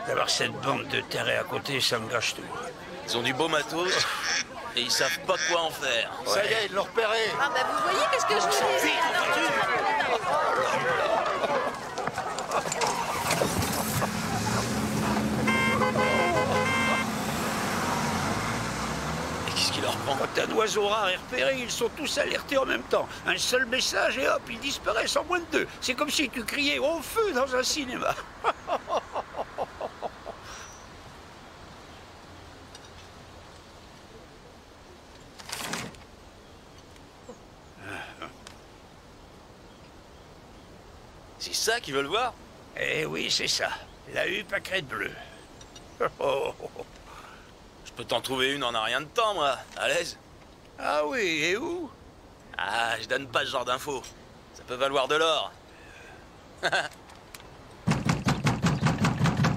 D'avoir cette bande de terrain à côté, ça me gâche tout. Ils ont du beau matos et ils savent pas quoi en faire. Ça y est, ils l'ont repéré. Ah bah vous voyez, qu'est-ce que je vous disais? Qu'est-ce qui leur prend? Quand un oiseau rare est repéré, ils sont tous alertés en même temps. Un seul message et hop, ils disparaissent en moins de 2. C'est comme si tu criais au feu dans un cinéma. C'est ça qu'ils veulent voir? Eh oui, c'est ça. La huppe à crête bleue. Je peux t'en trouver une en un rien de temps, moi. À l'aise. Ah oui, et où? Ah, je donne pas ce genre d'infos. Ça peut valoir de l'or.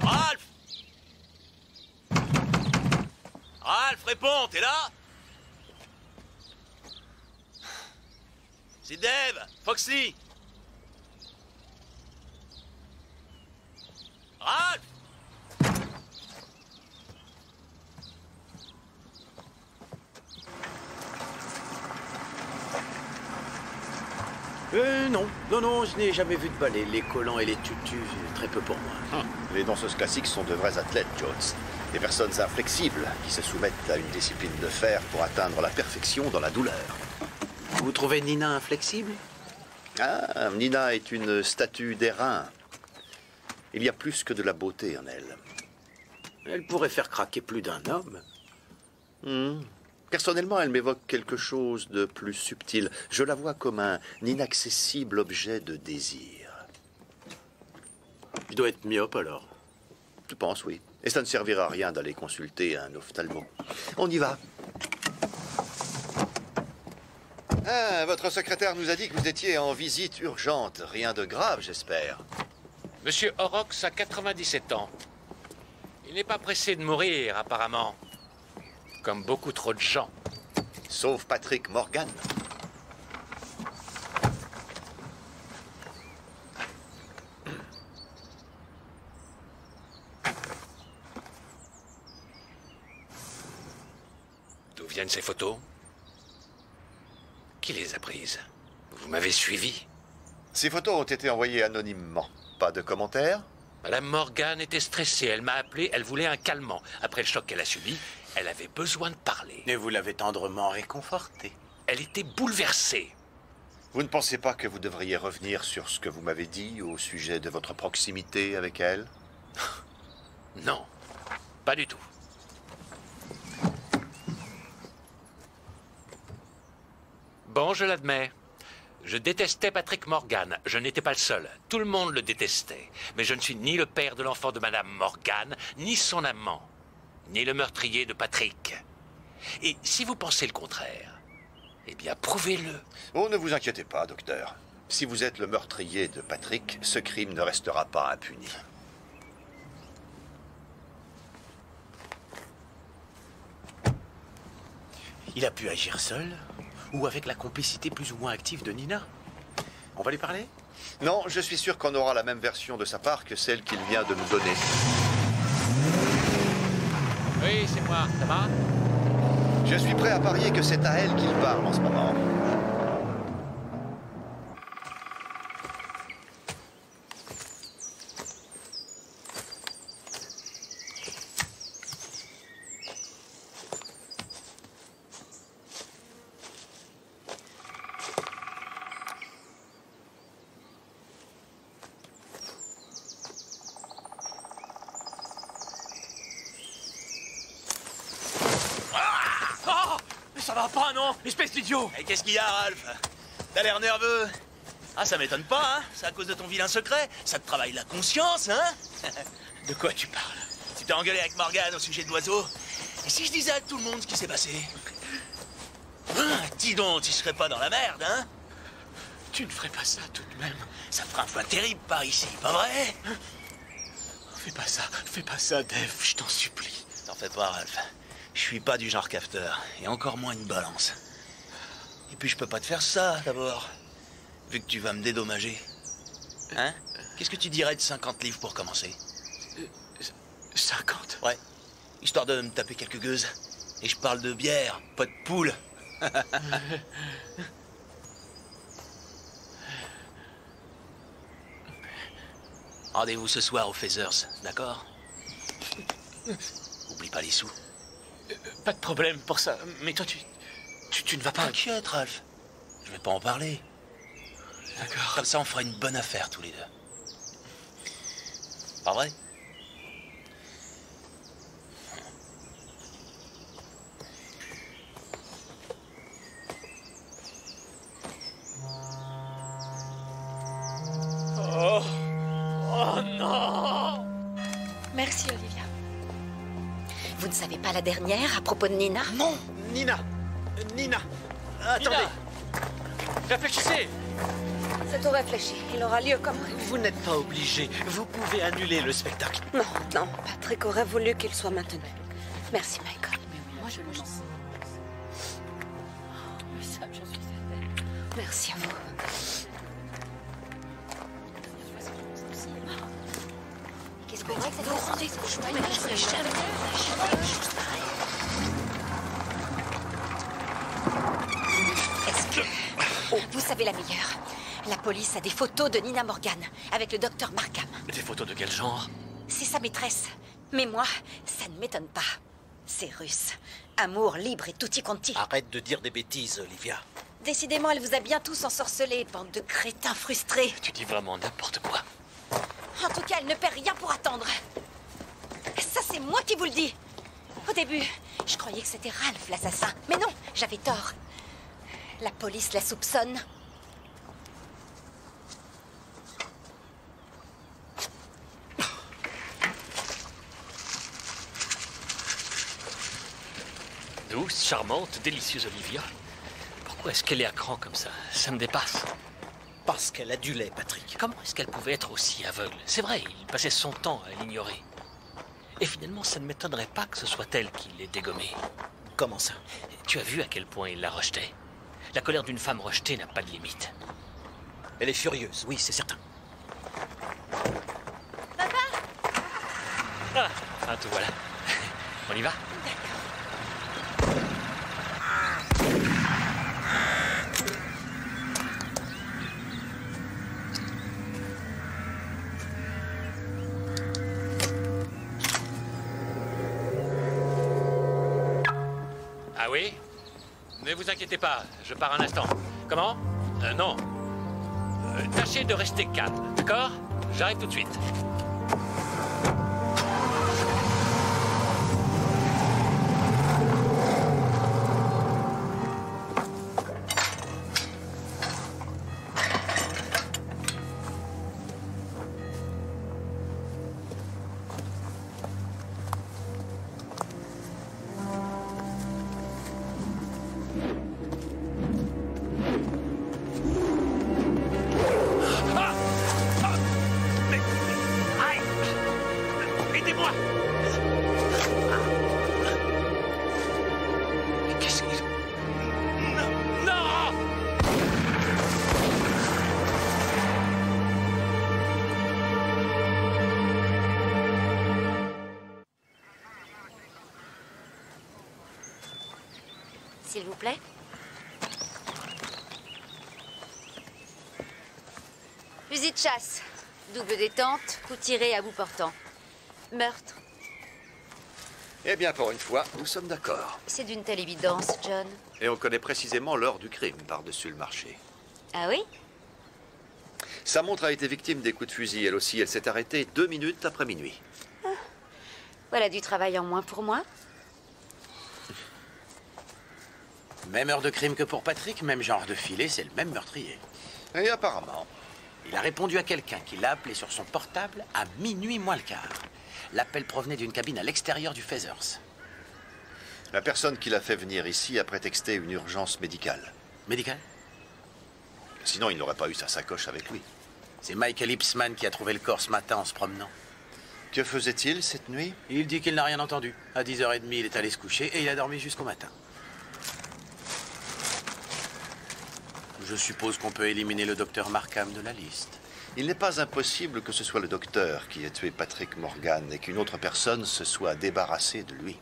Ralph! Ralph, réponds, t'es là? C'est Dave, Foxley. Ralph! Non, je n'ai jamais vu de balai. Les collants et les tutus, très peu pour moi. Les danseuses classiques sont de vrais athlètes, Jones. Des personnes inflexibles qui se soumettent à une discipline de fer pour atteindre la perfection dans la douleur. Vous trouvez Nina inflexible? Ah, Nina est une statue d'airain. Il y a plus que de la beauté en elle. Elle pourrait faire craquer plus d'un homme. Personnellement, elle m'évoque quelque chose de plus subtil. Je la vois comme un inaccessible objet de désir. Je dois être myope alors. Je pense, oui. Et ça ne servira à rien d'aller consulter un ophtalmo. On y va. Ah, votre secrétaire nous a dit que vous étiez en visite urgente. Rien de grave, j'espère. Monsieur Horrocks a 97 ans. Il n'est pas pressé de mourir, apparemment. Comme beaucoup trop de gens. Sauf Patrick Morgan. D'où viennent ces photos? Qui les a prises? Vous m'avez suivi? Ces photos ont été envoyées anonymement. Pas de commentaires? Madame Morgan était stressée. Elle m'a appelé. Elle voulait un calmant. Après le choc qu'elle a subi, elle avait besoin de parler. Et vous l'avez tendrement réconfortée. Elle était bouleversée. Vous ne pensez pas que vous devriez revenir sur ce que vous m'avez dit au sujet de votre proximité avec elle? Non, pas du tout. Bon, je l'admets. Je détestais Patrick Morgan. Je n'étais pas le seul. Tout le monde le détestait. Mais je ne suis ni le père de l'enfant de Madame Morgan, ni son amant, ni le meurtrier de Patrick. Et si vous pensez le contraire, eh bien, prouvez-le. Oh, ne vous inquiétez pas, docteur. Si vous êtes le meurtrier de Patrick, ce crime ne restera pas impuni. Il a pu agir seul ou avec la complicité plus ou moins active de Nina. On va lui parler? Non, je suis sûr qu'on aura la même version de sa part que celle qu'il vient de nous donner. Oui, c'est moi. Ça va? Je suis prêt à parier que c'est à elle qu'il parle en ce moment. Ça va pas, non? Espèce d'idiot! Et qu'est-ce qu'il y a, Ralph? T'as l'air nerveux. Ah, ça m'étonne pas, hein? C'est à cause de ton vilain secret. Ça te travaille la conscience, hein? De quoi tu parles? Tu t'es engueulé avec Morgan au sujet de l'oiseau. Et si je disais à tout le monde ce qui s'est passé? Dis donc, tu serais pas dans la merde, hein? Tu ne ferais pas ça tout de même. Ça fera un point terrible par ici, pas vrai? Fais pas ça, Dave, je t'en supplie. T'en fais pas, Ralph. Je suis pas du genre cafeteur, et encore moins une balance. Et puis je peux pas te faire ça, d'abord. Vu que tu vas me dédommager. Hein? Qu'est-ce que tu dirais de 50 livres pour commencer? 50? Ouais. Histoire de me taper quelques gueuses. Et je parle de bière, pas de poule. Rendez-vous ce soir au Feathers, d'accord? Oublie pas les sous. Pas de problème pour ça, mais toi tu ne vas pas... T'inquiète, Ralph. Je vais pas en parler. D'accord. Comme ça, on fera une bonne affaire, tous les deux. Pas vrai? Oh. Oh non! Merci, Olivia. Vous ne savez pas la dernière à propos de Nina? Non, Nina. Attendez. Nina. Réfléchissez. C'est au réfléchi. Il aura lieu comme prévu. Vous n'êtes pas obligé. Vous pouvez annuler le spectacle. Non. Patrick aurait voulu qu'il soit maintenu. Merci, Michael. Moi, je le pense. Ça, j'en suis certaine. Merci à vous. Qu'est-ce que c'est que cette rendez Est-ce que... Oh, vous savez la meilleure. La police a des photos de Nina Morgan avec le docteur Markham. Des photos de quel genre? C'est sa maîtresse. Mais moi, ça ne m'étonne pas. C'est russe. Amour, libre et tutti quanti. Arrête de dire des bêtises, Olivia. Décidément, elle vous a bien tous ensorcelés, bande de crétins frustrés. Tu dis vraiment n'importe quoi. En tout cas, elle ne perd rien pour attendre. Ça, c'est moi qui vous le dis. Au début, je croyais que c'était Ralph, l'assassin. Mais non, j'avais tort. La police la soupçonne. Douce, charmante, délicieuse Olivia. Pourquoi est-ce qu'elle est à cran comme ça? Ça me dépasse. Parce qu'elle adulait Patrick. Comment est-ce qu'elle pouvait être aussi aveugle? C'est vrai, il passait son temps à l'ignorer. Et finalement, ça ne m'étonnerait pas que ce soit elle qui l'ait dégommé. Comment ça? Tu as vu à quel point il la rejetait? La colère d'une femme rejetée n'a pas de limite. Elle est furieuse, oui, c'est certain. Papa! Ah, te voilà. On y va? Ah oui? Ne vous inquiétez pas, je pars un instant. Comment? Non. Tâchez de rester calme, d'accord? J'arrive tout de suite. s'il vous plaît. Fusil de chasse. Double détente, coup tiré à bout portant. Meurtre. Eh bien, pour une fois, nous sommes d'accord. C'est d'une telle évidence, John. Et on connaît précisément l'heure du crime par-dessus le marché. Ah oui? Sa montre a été victime des coups de fusil, elle aussi. Elle s'est arrêtée 2 minutes après minuit. Ah. Voilà du travail en moins pour moi. Même heure de crime que pour Patrick, même genre de filet, c'est le même meurtrier. Et apparemment... Il a répondu à quelqu'un qui l'a appelé sur son portable à minuit moins le quart. L'appel provenait d'une cabine à l'extérieur du Feathers. La personne qui l'a fait venir ici a prétexté une urgence médicale. Médicale? Sinon, il n'aurait pas eu sa sacoche avec lui. C'est Michael Ipsman qui a trouvé le corps ce matin en se promenant. Que faisait-il cette nuit? Il dit qu'il n'a rien entendu. À 10h30, il est allé se coucher et il a dormi jusqu'au matin. Je suppose qu'on peut éliminer le docteur Markham de la liste. Il n'est pas impossible que ce soit le docteur qui ait tué Patrick Morgan et qu'une autre personne se soit débarrassée de lui.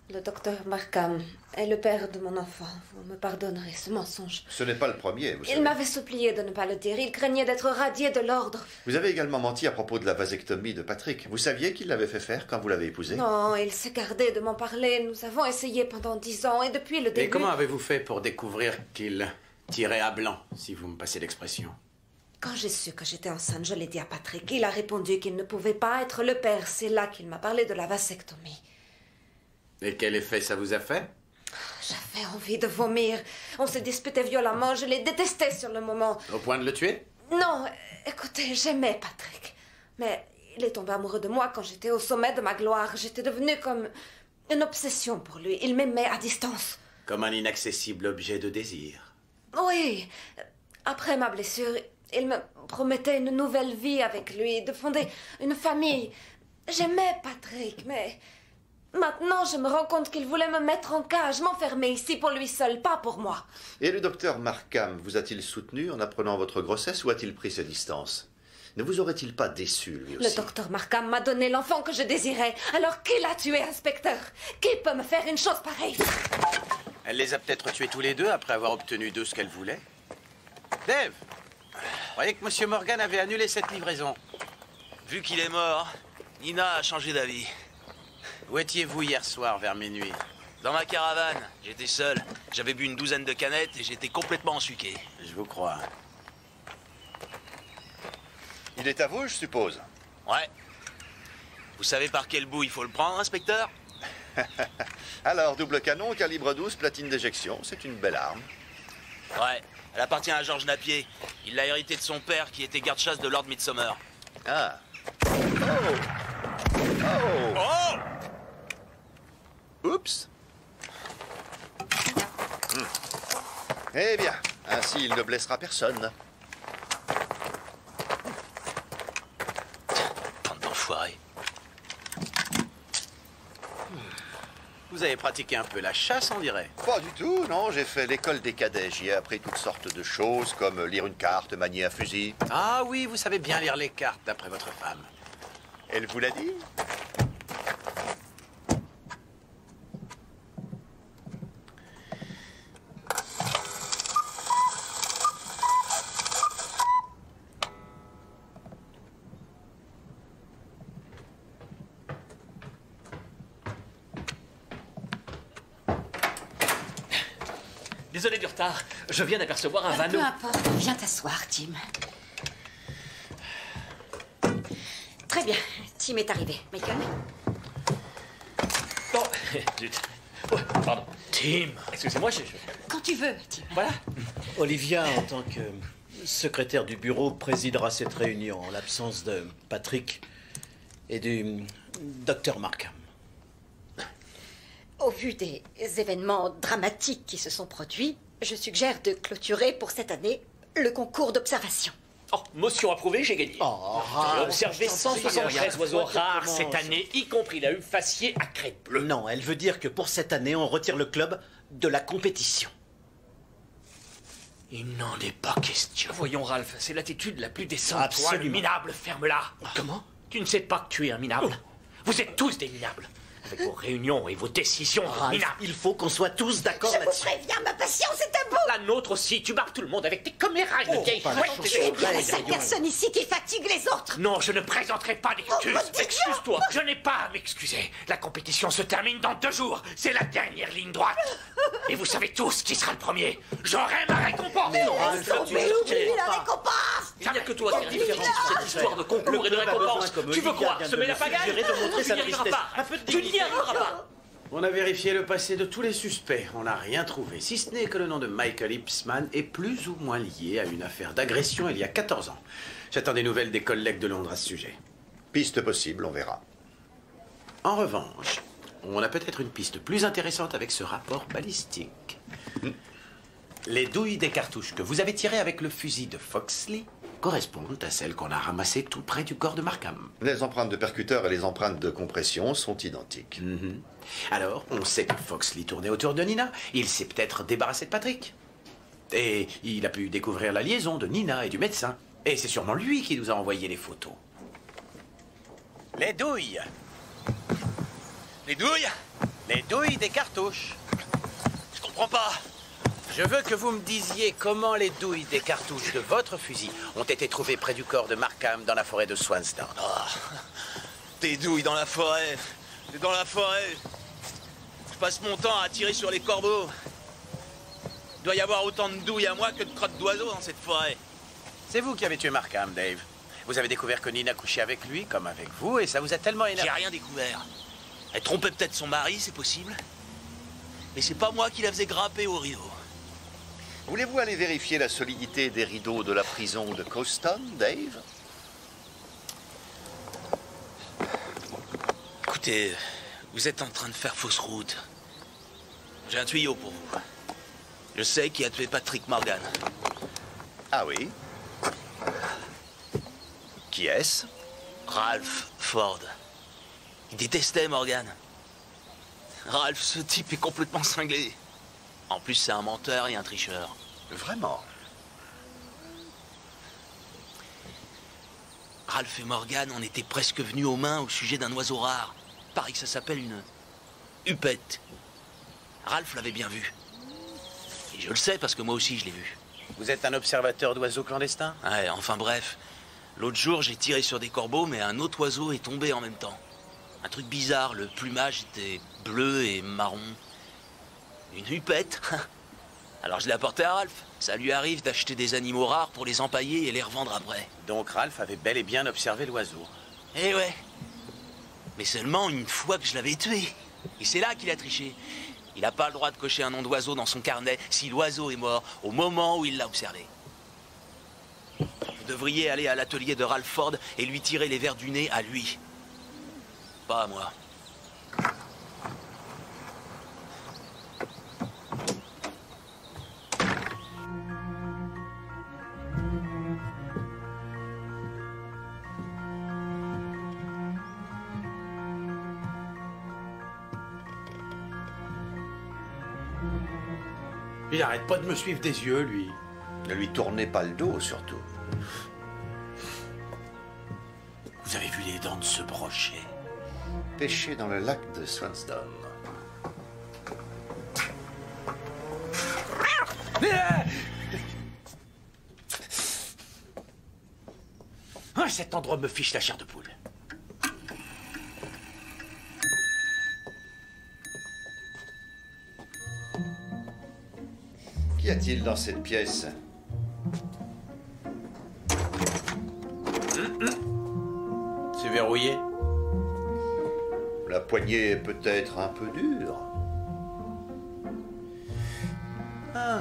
Le docteur Markham est le père de mon enfant. Vous me pardonnerez ce mensonge. Ce n'est pas le premier, vous savez. Il m'avait supplié de ne pas le dire. Il craignait d'être radié de l'ordre. Vous avez également menti à propos de la vasectomie de Patrick. Vous saviez qu'il l'avait fait faire quand vous l'avez épousé? Non, il s'est gardé de m'en parler. Nous avons essayé pendant 10 ans et depuis le début... Et comment avez-vous fait pour découvrir qu'il tirait à blanc, si vous me passez l'expression? Quand j'ai su que j'étais enceinte, je l'ai dit à Patrick. Il a répondu qu'il ne pouvait pas être le père. C'est là qu'il m'a parlé de la vasectomie. Et quel effet ça vous a fait? J'avais envie de vomir. On s'est disputé violemment. Je l'ai détesté sur le moment. Au point de le tuer? Non, écoutez, j'aimais Patrick. Mais il est tombé amoureux de moi quand j'étais au sommet de ma gloire. J'étais devenue comme une obsession pour lui. Il m'aimait à distance. Comme un inaccessible objet de désir. Oui. Après ma blessure, il me promettait une nouvelle vie avec lui, de fonder une famille. J'aimais Patrick, mais... Maintenant, je me rends compte qu'il voulait me mettre en cage, m'enfermer ici pour lui seul, pas pour moi. Et le docteur Markham vous a-t-il soutenu en apprenant votre grossesse ou a-t-il pris ses distances? Ne vous aurait-il pas déçu, lui aussi? Le docteur Markham m'a donné l'enfant que je désirais. Alors qui l'a tué, inspecteur? Qui peut me faire une chose pareille? Elle les a peut-être tués tous les deux après avoir obtenu d'eux ce qu'elle voulait. Dave, vous croyez que M. Morgan avait annulé cette livraison? Vu qu'il est mort, Nina a changé d'avis. Où étiez-vous hier soir vers minuit? Dans ma caravane. J'étais seul. J'avais bu une douzaine de canettes et j'étais complètement ensuqué. Je vous crois. Il est à vous, je suppose? Ouais. Vous savez par quel bout il faut le prendre, inspecteur? Alors, double canon, calibre 12, platine d'éjection. C'est une belle arme. Ouais. Elle appartient à Georges Napier. Il l'a hérité de son père qui était garde-chasse de Lord Midsomer. Ah. Oh! Oh! Oh! Oups. Eh bien, ainsi il ne blessera personne. Bande d'enfoirés. Vous avez pratiqué un peu la chasse, on dirait? Pas du tout, non. J'ai fait l'école des cadets. J'y ai appris toutes sortes de choses, comme lire une carte, manier un fusil. Ah oui, vous savez bien lire les cartes, d'après votre femme. Elle vous l'a dit? Désolé du retard, je viens d'apercevoir un vanneau. Peu importe, viens t'asseoir, Tim. Très bien, Tim est arrivé. Michael? Oh, zut. Oh, pardon. Tim, excusez-moi, Quand tu veux, Tim. Voilà. Olivia, en tant que secrétaire du bureau, présidera cette réunion en l'absence de Patrick et du docteur Markham. Au vu des événements dramatiques qui se sont produits, je suggère de clôturer pour cette année le concours d'observation. Oh, motion approuvée, j'ai gagné. J'ai observé 173 oiseaux rares cette année, y compris la huppe faciée à crête bleue. Non, elle veut dire que pour cette année, on retire le club de la compétition. Il n'en est pas question. Voyons, Ralph, c'est l'attitude la plus décente. Absolument. Toi, le minable, ferme-la. Comment? Tu ne sais pas que tu es un minable. Vous êtes tous des minables. Avec vos réunions et vos décisions minables. Il faut qu'on soit tous d'accord là-dessus. Je vous préviens, ma patience est à bout. La nôtre aussi. Tu barbes tout le monde avec tes commérages de vieille chouette. Je suis bien la seule personne ici qui fatigue les autres. Non, je ne présenterai pas d'excuses. Oh, Excuse-toi. Je n'ai pas à m'excuser. La compétition se termine dans 2 jours. C'est la dernière ligne droite. Et vous savez tous qui sera le premier. J'aurai ma récompense. Mais oublie la récompense. Il n'y a que toi qui es différent sur cette histoire de concours et de récompense. Tu veux quoi? Semer la pagaille? Tu n'y arriveras pas. Tu n'y arriveras pas. On a vérifié le passé de tous les suspects. On n'a rien trouvé, si ce n'est que le nom de Michael Ipsman est plus ou moins lié à une affaire d'agression il y a 14 ans. J'attends des nouvelles des collègues de Londres à ce sujet. Piste possible, on verra. En revanche, on a peut-être une piste plus intéressante avec ce rapport balistique. Les douilles des cartouches que vous avez tirées avec le fusil de Foxley correspondent à celles qu'on a ramassées tout près du corps de Markham. Les empreintes de percuteur et les empreintes de compression sont identiques. Alors, on sait que Foxley tournait autour de Nina. Il s'est peut-être débarrassé de Patrick. Et il a pu découvrir la liaison de Nina et du médecin. Et c'est sûrement lui qui nous a envoyé les photos. Les douilles. Les douilles? Les douilles des cartouches. Je comprends pas. Je veux que vous me disiez comment les douilles des cartouches de votre fusil ont été trouvées près du corps de Markham dans la forêt de Swansdown. Tes douilles dans la forêt. T'es dans la forêt. Je passe mon temps à tirer sur les corbeaux. Il doit y avoir autant de douilles à moi que de crottes d'oiseaux dans cette forêt. C'est vous qui avez tué Markham, Dave. Vous avez découvert que Nina couchait avec lui, comme avec vous, et ça vous a tellement énervé. J'ai rien découvert. Elle trompait peut-être son mari, c'est possible. Mais c'est pas moi qui la faisais grimper au rideau. Voulez-vous aller vérifier la solidité des rideaux de la prison de Coston, Dave? Écoutez, vous êtes en train de faire fausse route. J'ai un tuyau pour vous. Je sais qui a tué Patrick Morgan. Ah oui? Qui est-ce? Ralph Ford. Il détestait Morgan. Ralph, ce type est complètement cinglé. En plus, c'est un menteur et un tricheur. Vraiment? Ralph et Morgan en étaient presque venus aux mains au sujet d'un oiseau rare. Pareil que ça s'appelle une hupette. Ralph l'avait bien vu. Et je le sais parce que moi aussi je l'ai vu. Vous êtes un observateur d'oiseaux clandestins? Ouais, enfin bref. L'autre jour, j'ai tiré sur des corbeaux, mais un autre oiseau est tombé en même temps. Un truc bizarre, le plumage était bleu et marron. Une hupette. Alors je l'ai apporté à Ralph. Ça lui arrive d'acheter des animaux rares pour les empailler et les revendre après. Donc Ralph avait bel et bien observé l'oiseau. Eh ouais. Mais seulement une fois que je l'avais tué. Et c'est là qu'il a triché. Il n'a pas le droit de cocher un nom d'oiseau dans son carnet si l'oiseau est mort au moment où il l'a observé. Vous devriez aller à l'atelier de Ralph Ford et lui tirer les vers du nez à lui. Pas à moi. Il arrête pas de me suivre des yeux, lui. Ne lui tournez pas le dos, surtout. Vous avez vu les dents de ce brochet? Pêché dans le lac de Swansdown. Ah, cet endroit me fiche la chair de poule. Qu'y a-t-il dans cette pièce? C'est verrouillé. La poignée est peut-être un peu dure. Ah.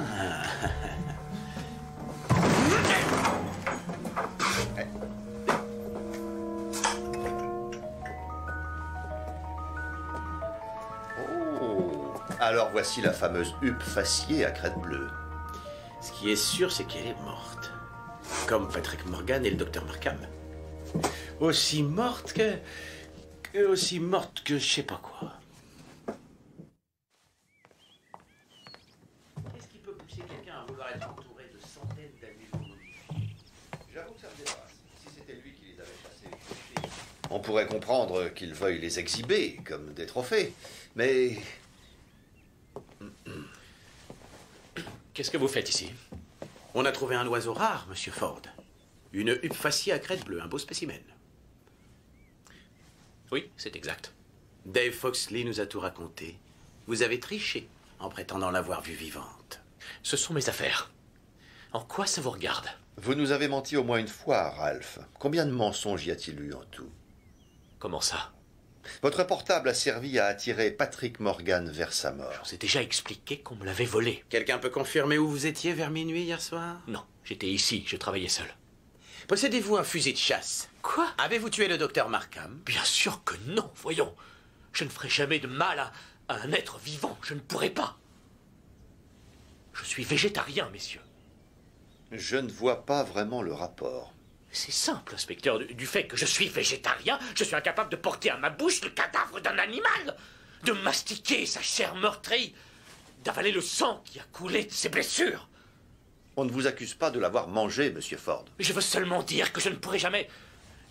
Oh. Alors voici la fameuse huppe faciée à crête bleue. Ce qui est sûr, c'est qu'elle est morte. Comme Patrick Morgan et le docteur Markham. Aussi morte que je sais pas quoi. Qu'est-ce qui peut pousser quelqu'un à vouloir être entouré de On pourrait comprendre qu'ils veuillent les exhiber comme des trophées, mais... Qu'est-ce que vous faites ici? On a trouvé un oiseau rare, Monsieur Ford. Une huppe facie à crête bleue, un beau spécimen. Oui, c'est exact. Dave Foxley nous a tout raconté. Vous avez triché en prétendant l'avoir vue vivante. Ce sont mes affaires. En quoi ça vous regarde? Vous nous avez menti au moins une fois, Ralph. Combien de mensonges y a-t-il eu en tout? Comment ça? Votre portable a servi à attirer Patrick Morgan vers sa mort. Je vous ai déjà expliqué qu'on me l'avait volé. Quelqu'un peut confirmer où vous étiez vers minuit hier soir? Non, j'étais ici, je travaillais seul. Possédez-vous un fusil de chasse? Quoi? Avez-vous tué le docteur Markham? Bien sûr que non, voyons. Je ne ferai jamais de mal à un être vivant, je ne pourrai pas. Je suis végétarien, messieurs. Je ne vois pas vraiment le rapport. C'est simple, inspecteur. Du fait que je suis végétarien, je suis incapable de porter à ma bouche le cadavre d'un animal, de mastiquer sa chair meurtrie, d'avaler le sang qui a coulé de ses blessures. On ne vous accuse pas de l'avoir mangé, Monsieur Ford. Je veux seulement dire que je ne pourrai jamais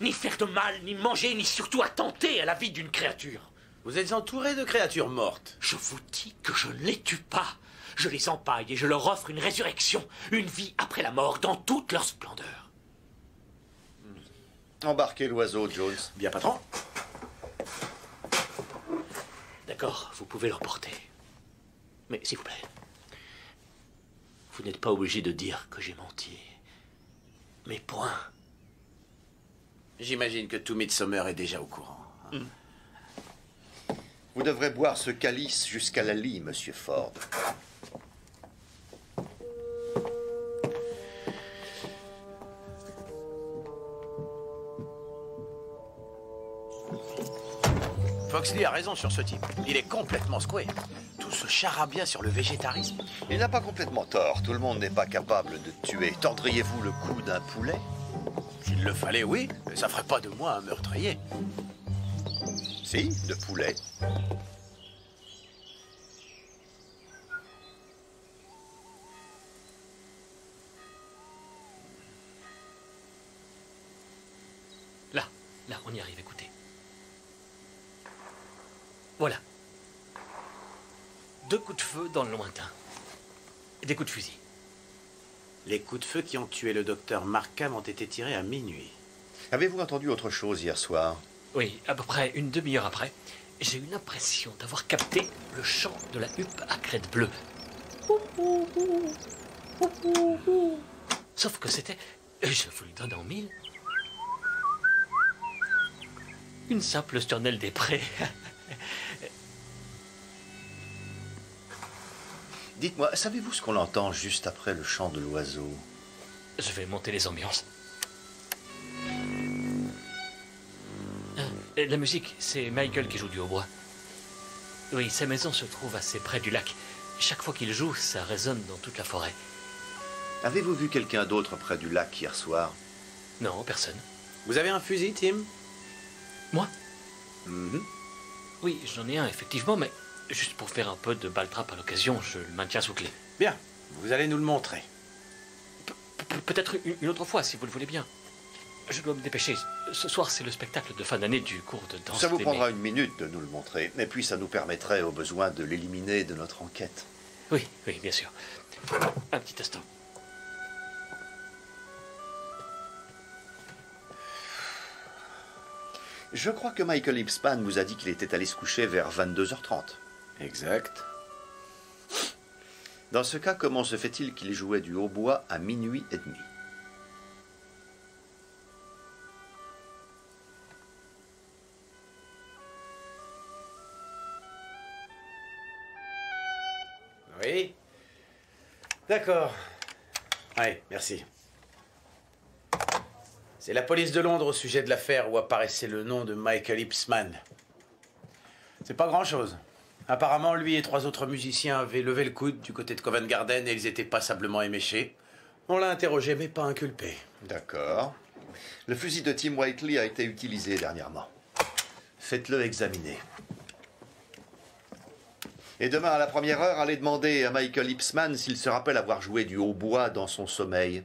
ni faire de mal, ni manger, ni surtout attenter à la vie d'une créature. Vous êtes entouré de créatures mortes. Je vous dis que je ne les tue pas. Je les empaille et je leur offre une résurrection, une vie après la mort dans toute leur splendeur. Embarquez l'oiseau, Jones. Bien, patron. D'accord, vous pouvez l'emporter. Mais s'il vous plaît, vous n'êtes pas obligé de dire que j'ai menti. Mais point. J'imagine que tout Midsomer est déjà au courant. Vous devrez boire ce calice jusqu'à la lie, Monsieur Ford. Foxley a raison sur ce type. Il est complètement secoué. Tout ce charabia sur le végétarisme. Il n'a pas complètement tort. Tout le monde n'est pas capable de tuer. Tordriez-vous le cou d'un poulet? S'il le fallait, oui. Mais ça ferait pas de moi un meurtrier. Si, de poulet. Là, on y arrive, écoutez. Voilà. 2 coups de feu dans le lointain. Des coups de fusil. Les coups de feu qui ont tué le docteur Markham ont été tirés à minuit. Avez-vous entendu autre chose hier soir? Oui, à peu près une demi-heure après, j'ai eu l'impression d'avoir capté le chant de la huppe à crête bleue. Sauf que c'était, je vous le donne en mille, une simple sturnelle des prés. Dites-moi, savez-vous ce qu'on entend juste après le chant de l'oiseau? Je vais monter les ambiances. La musique, c'est Michael qui joue du hautbois. Oui, sa maison se trouve assez près du lac. Chaque fois qu'il joue, ça résonne dans toute la forêt. Avez-vous vu quelqu'un d'autre près du lac hier soir? Non, personne. Vous avez un fusil, Tim? Moi? Oui, j'en ai un, effectivement, mais juste pour faire un peu de balle-trappe à l'occasion, je le maintiens sous clé. Bien, vous allez nous le montrer. Peut-être une autre fois, si vous le voulez bien. Je dois me dépêcher. Ce soir, c'est le spectacle de fin d'année du cours de danse. Ça vous prendra une minute de nous le montrer, et puis ça nous permettrait au besoin de l'éliminer de notre enquête. Oui, oui, bien sûr. Un petit instant. Je crois que Michael Ipsman vous a dit qu'il était allé se coucher vers 22h30. Exact. Dans ce cas, comment se fait-il qu'il jouait du hautbois à 00h30? Oui. D'accord. Oui, merci. C'est la police de Londres au sujet de l'affaire où apparaissait le nom de Michael Ipsman. C'est pas grand-chose. Apparemment, lui et 3 autres musiciens avaient levé le coude du côté de Covent Garden et ils étaient passablement éméchés. On l'a interrogé, mais pas inculpé. D'accord. Le fusil de Tim Whiteley a été utilisé dernièrement. Faites-le examiner. Et demain, à la première heure, allez demander à Michael Ipsman s'il se rappelle avoir joué du hautbois dans son sommeil.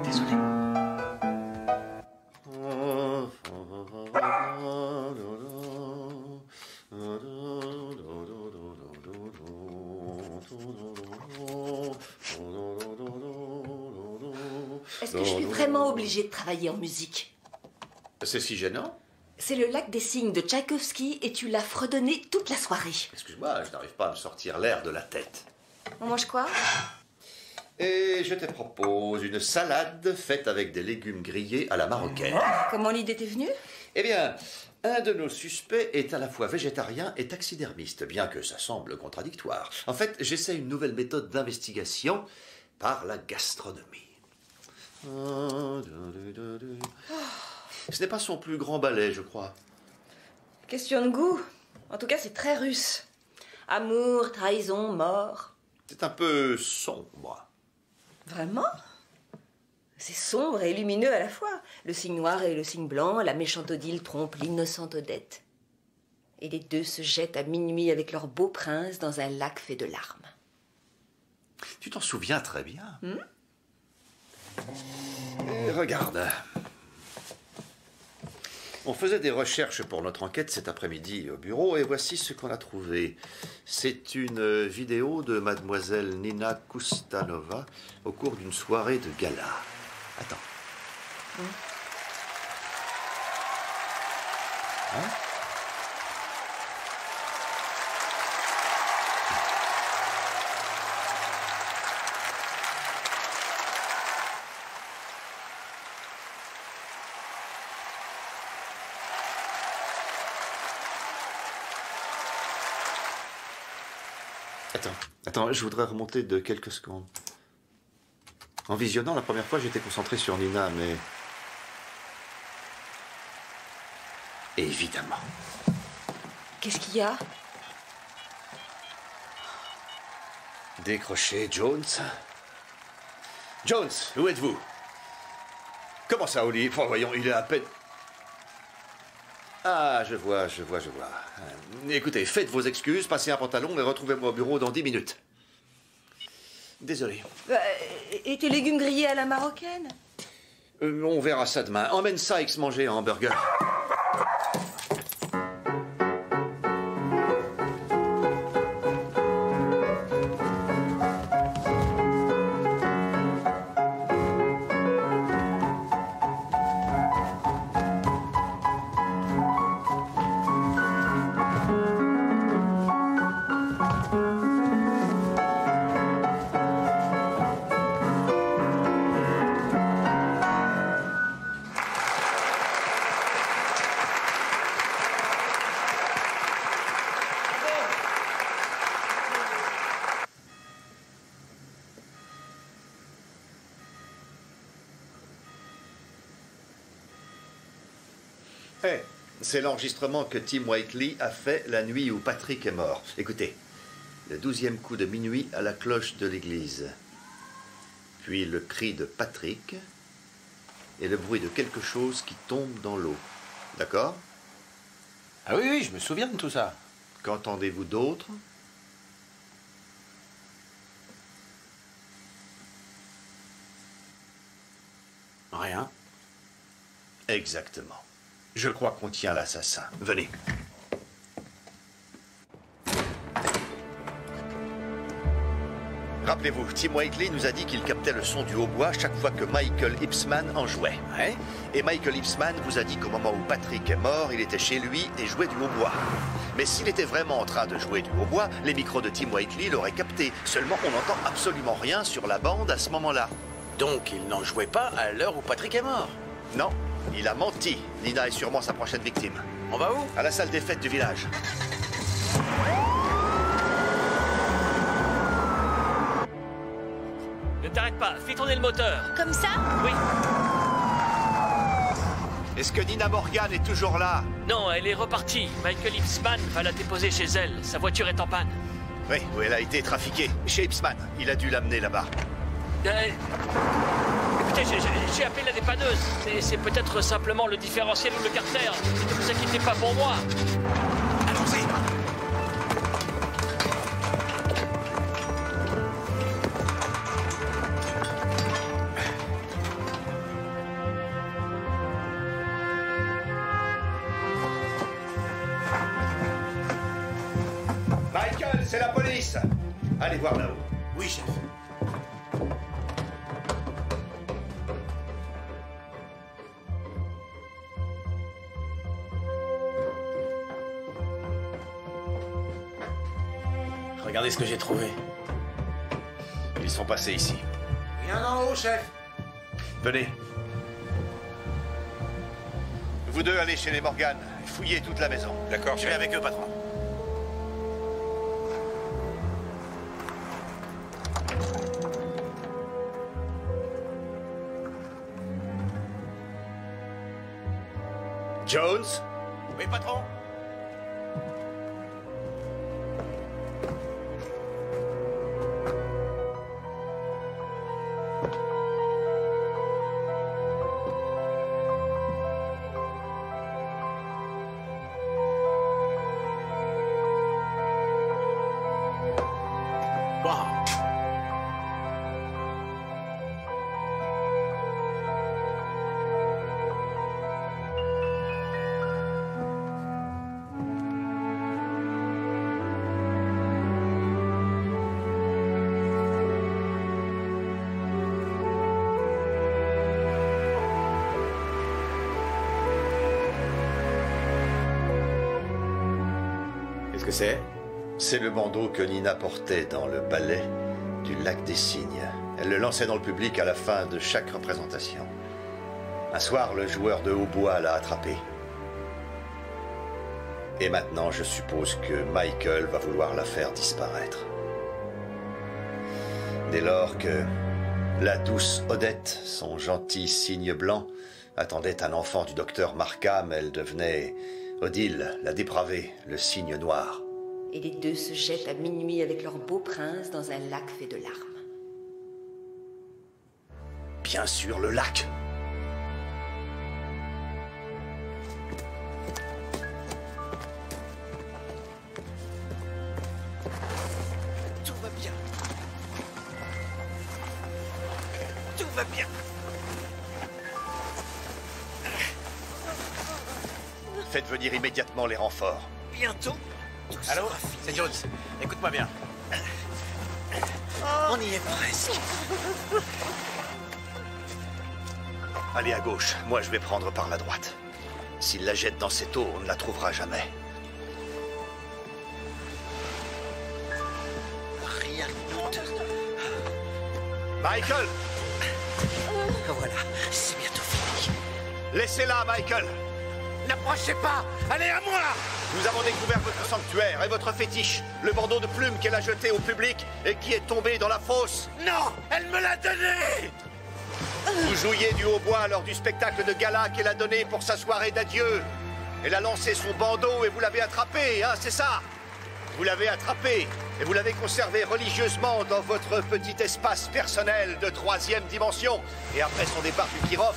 Désolé. Est-ce que je suis vraiment obligée de travailler en musique? C'est si gênant? C'est le lac des cygnes de Tchaïkovski et tu l'as fredonné toute la soirée. Excuse-moi, je n'arrive pas à me sortir l'air de la tête. On mange quoi? Et je te propose une salade faite avec des légumes grillés à la marocaine. Comment l'idée t'est venue? Eh bien, un de nos suspects est à la fois végétarien et taxidermiste, bien que ça semble contradictoire. En fait, j'essaie une nouvelle méthode d'investigation par la gastronomie. Ce n'est pas son plus grand ballet, je crois. Question de goût. En tout cas, c'est très russe. Amour, trahison, mort. C'est un peu sombre. Vraiment? C'est sombre et lumineux à la fois. Le cygne noir et le cygne blanc, la méchante Odile trompe l'innocente Odette. Et les deux se jettent à minuit avec leur beau prince dans un lac fait de larmes. Tu t'en souviens très bien. Hmm? Regarde. On faisait des recherches pour notre enquête cet après-midi au bureau et voici ce qu'on a trouvé. C'est une vidéo de mademoiselle Nina Kustanova au cours d'une soirée de gala. Attends. Hein? Attends, je voudrais remonter de quelques secondes. En visionnant, la première fois, j'étais concentré sur Nina, mais... Évidemment. Qu'est-ce qu'il y a? Décrochez, Jones. Jones, où êtes-vous? Comment ça, Oli? Enfin, voyons, il est à peine... Ah, je vois. Écoutez, faites vos excuses, passez un pantalon et retrouvez-moi au bureau dans 10 minutes. Désolé. Et tes légumes grillés à la marocaine? On verra ça demain. Emmène Sykes manger un hamburger. C'est l'enregistrement que Tim Whiteley a fait la nuit où Patrick est mort. Écoutez, le 12e coup de minuit à la cloche de l'église. Puis le cri de Patrick et le bruit de quelque chose qui tombe dans l'eau. D'accord? Ah oui, je me souviens de tout ça. Qu'entendez-vous d'autre? Rien. Exactement. Je crois qu'on tient l'assassin. Venez. Rappelez-vous, Tim Whiteley nous a dit qu'il captait le son du hautbois chaque fois que Michael Ipsman en jouait. Ouais. Et Michael Ipsman vous a dit qu'au moment où Patrick est mort, il était chez lui et jouait du hautbois. Mais s'il était vraiment en train de jouer du hautbois, les micros de Tim Whiteley l'auraient capté. Seulement, on n'entend absolument rien sur la bande à ce moment-là. Donc, il n'en jouait pas à l'heure où Patrick est mort? Non. Il a menti. Nina est sûrement sa prochaine victime. On va où? À la salle des fêtes du village. Ne t'arrête pas, fais tourner le moteur. Comme ça? Oui. Est-ce que Nina Morgan est toujours là? Non, elle est repartie. Michael Ipsman va la déposer chez elle. Sa voiture est en panne. Oui, où elle a été trafiquée. Chez Ipsman. Il a dû l'amener là-bas. Écoutez, j'ai appelé la dépanneuse. C'est peut-être simplement le différentiel ou le carter. Ne vous inquiétez pas pour moi. Allons-y. Michael, c'est la police. Allez voir là-haut. Oui, chef. Regardez ce que j'ai trouvé. Ils sont passés ici. Rien en haut, chef. Venez. Vous deux allez chez les Morgan. Fouillez toute la maison. D'accord, je vais avec eux, patron. Jones? Oui, patron. Qu'est-ce que c'est? C'est le bandeau que Nina portait dans le ballet du Lac des Cygnes. Elle le lançait dans le public à la fin de chaque représentation. Un soir, le joueur de hautbois l'a attrapé. Et maintenant, je suppose que Michael va vouloir la faire disparaître. Dès lors que la douce Odette, son gentil cygne blanc, attendait un enfant du docteur Markham, elle devenait Odile, la dépravée, le cygne noir. Et les deux se jettent à minuit avec leur beau prince dans un lac fait de larmes. Bien sûr, le lac. Tout va bien. Tout va bien. Faites venir immédiatement les renforts. Bientôt. Allô, c'est Jones. Écoute-moi bien. On y est presque. Allez à gauche, moi je vais prendre par la droite. S'il la jette dans cette eau, on ne la trouvera jamais. Rien de... Michael! Voilà, c'est bientôt fini. Laissez-la, Michael! N'approchez pas! Allez à moi! Nous avons découvert votre sanctuaire et votre fétiche, le bandeau de plumes qu'elle a jeté au public et qui est tombé dans la fosse. Non! Elle me l'a donné! Vous jouiez du hautbois lors du spectacle de gala qu'elle a donné pour sa soirée d'adieu. Elle a lancé son bandeau et vous l'avez attrapé, hein, c'est ça? Vous l'avez attrapé et vous l'avez conservé religieusement dans votre petit espace personnel de 3e dimension. Et après son départ du Kirov,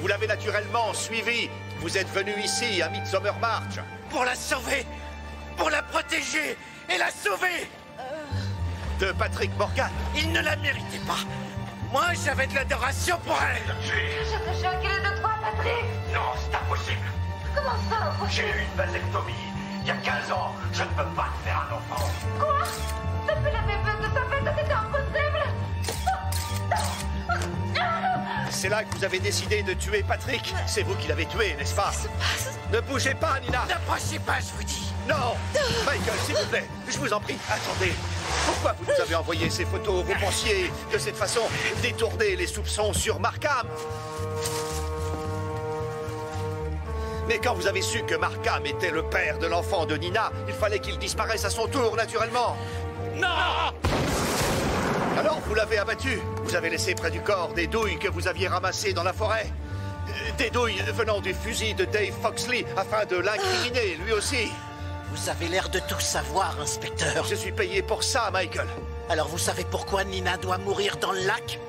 vous l'avez naturellement suivi. Vous êtes venu ici, à Midsomer March. Pour la sauver! Pour la protéger! Et la sauver! De Patrick Morgan. Il ne la méritait pas. Moi, j'avais de l'adoration pour elle. Je te choque de toi, Patrick. Non, c'est impossible. Comment ça, J'ai eu une vasectomie. Il y a 15 ans. Je ne peux pas te faire un enfant. Quoi? Depuis la méthode de ta fête, c'était impossible. C'est là que vous avez décidé de tuer Patrick. C'est vous qui l'avez tué, n'est-ce pas? Ne bougez pas, Nina. N'approchez pas, je vous dis. Non. Michael, s'il vous plaît, je vous en prie, attendez. Pourquoi vous nous avez envoyé ces photos? Vous pensiez, de cette façon, détourner les soupçons sur Markham? Mais quand vous avez su que Markham était le père de l'enfant de Nina, il fallait qu'il disparaisse à son tour, naturellement. Non! Alors vous l'avez abattu. Vous avez laissé près du corps des douilles que vous aviez ramassées dans la forêt. Des douilles venant du fusil de Dave Foxley afin de l'incriminer, lui aussi. Vous avez l'air de tout savoir, inspecteur. Je suis payé pour ça, Michael. Alors vous savez pourquoi Nina doit mourir dans le lac?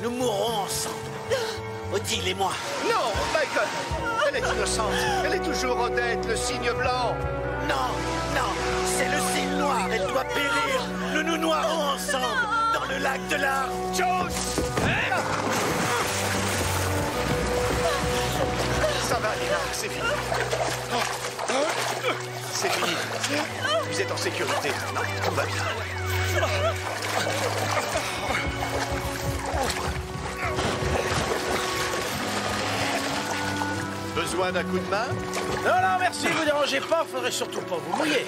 Nous mourrons ensemble. Odile et moi. Non, Michael! Elle est innocente. Elle est toujours Odette, le cygne blanc. Non, non, c'est le cygne noir. Elle doit périr. Nous nous noierons ensemble dans le lac de larmes. Jones! Ça va, Nina, c'est fini. c'est fini. Vous êtes en sécurité. Non, tout va bien. Besoin d'un coup de main? Non, non, merci, vous dérangez pas, faudrait surtout pas vous mouiller.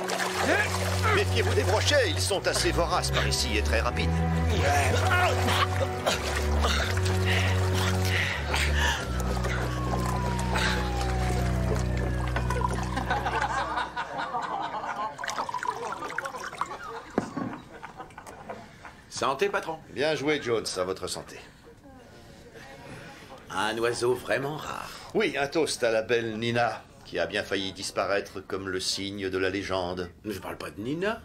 Méfiez-vous des brochets, ils sont assez voraces par ici et très rapides. Santé, patron. Bien joué, Jones, à votre santé. Un oiseau vraiment rare. Oui, un toast à la belle Nina, qui a bien failli disparaître comme le signe de la légende. Je parle pas de Nina,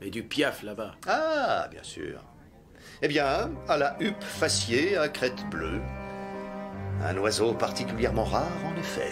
mais du piaf là-bas. Ah, bien sûr. Eh bien, à la huppe faciée à crête bleue. Un oiseau particulièrement rare, en effet.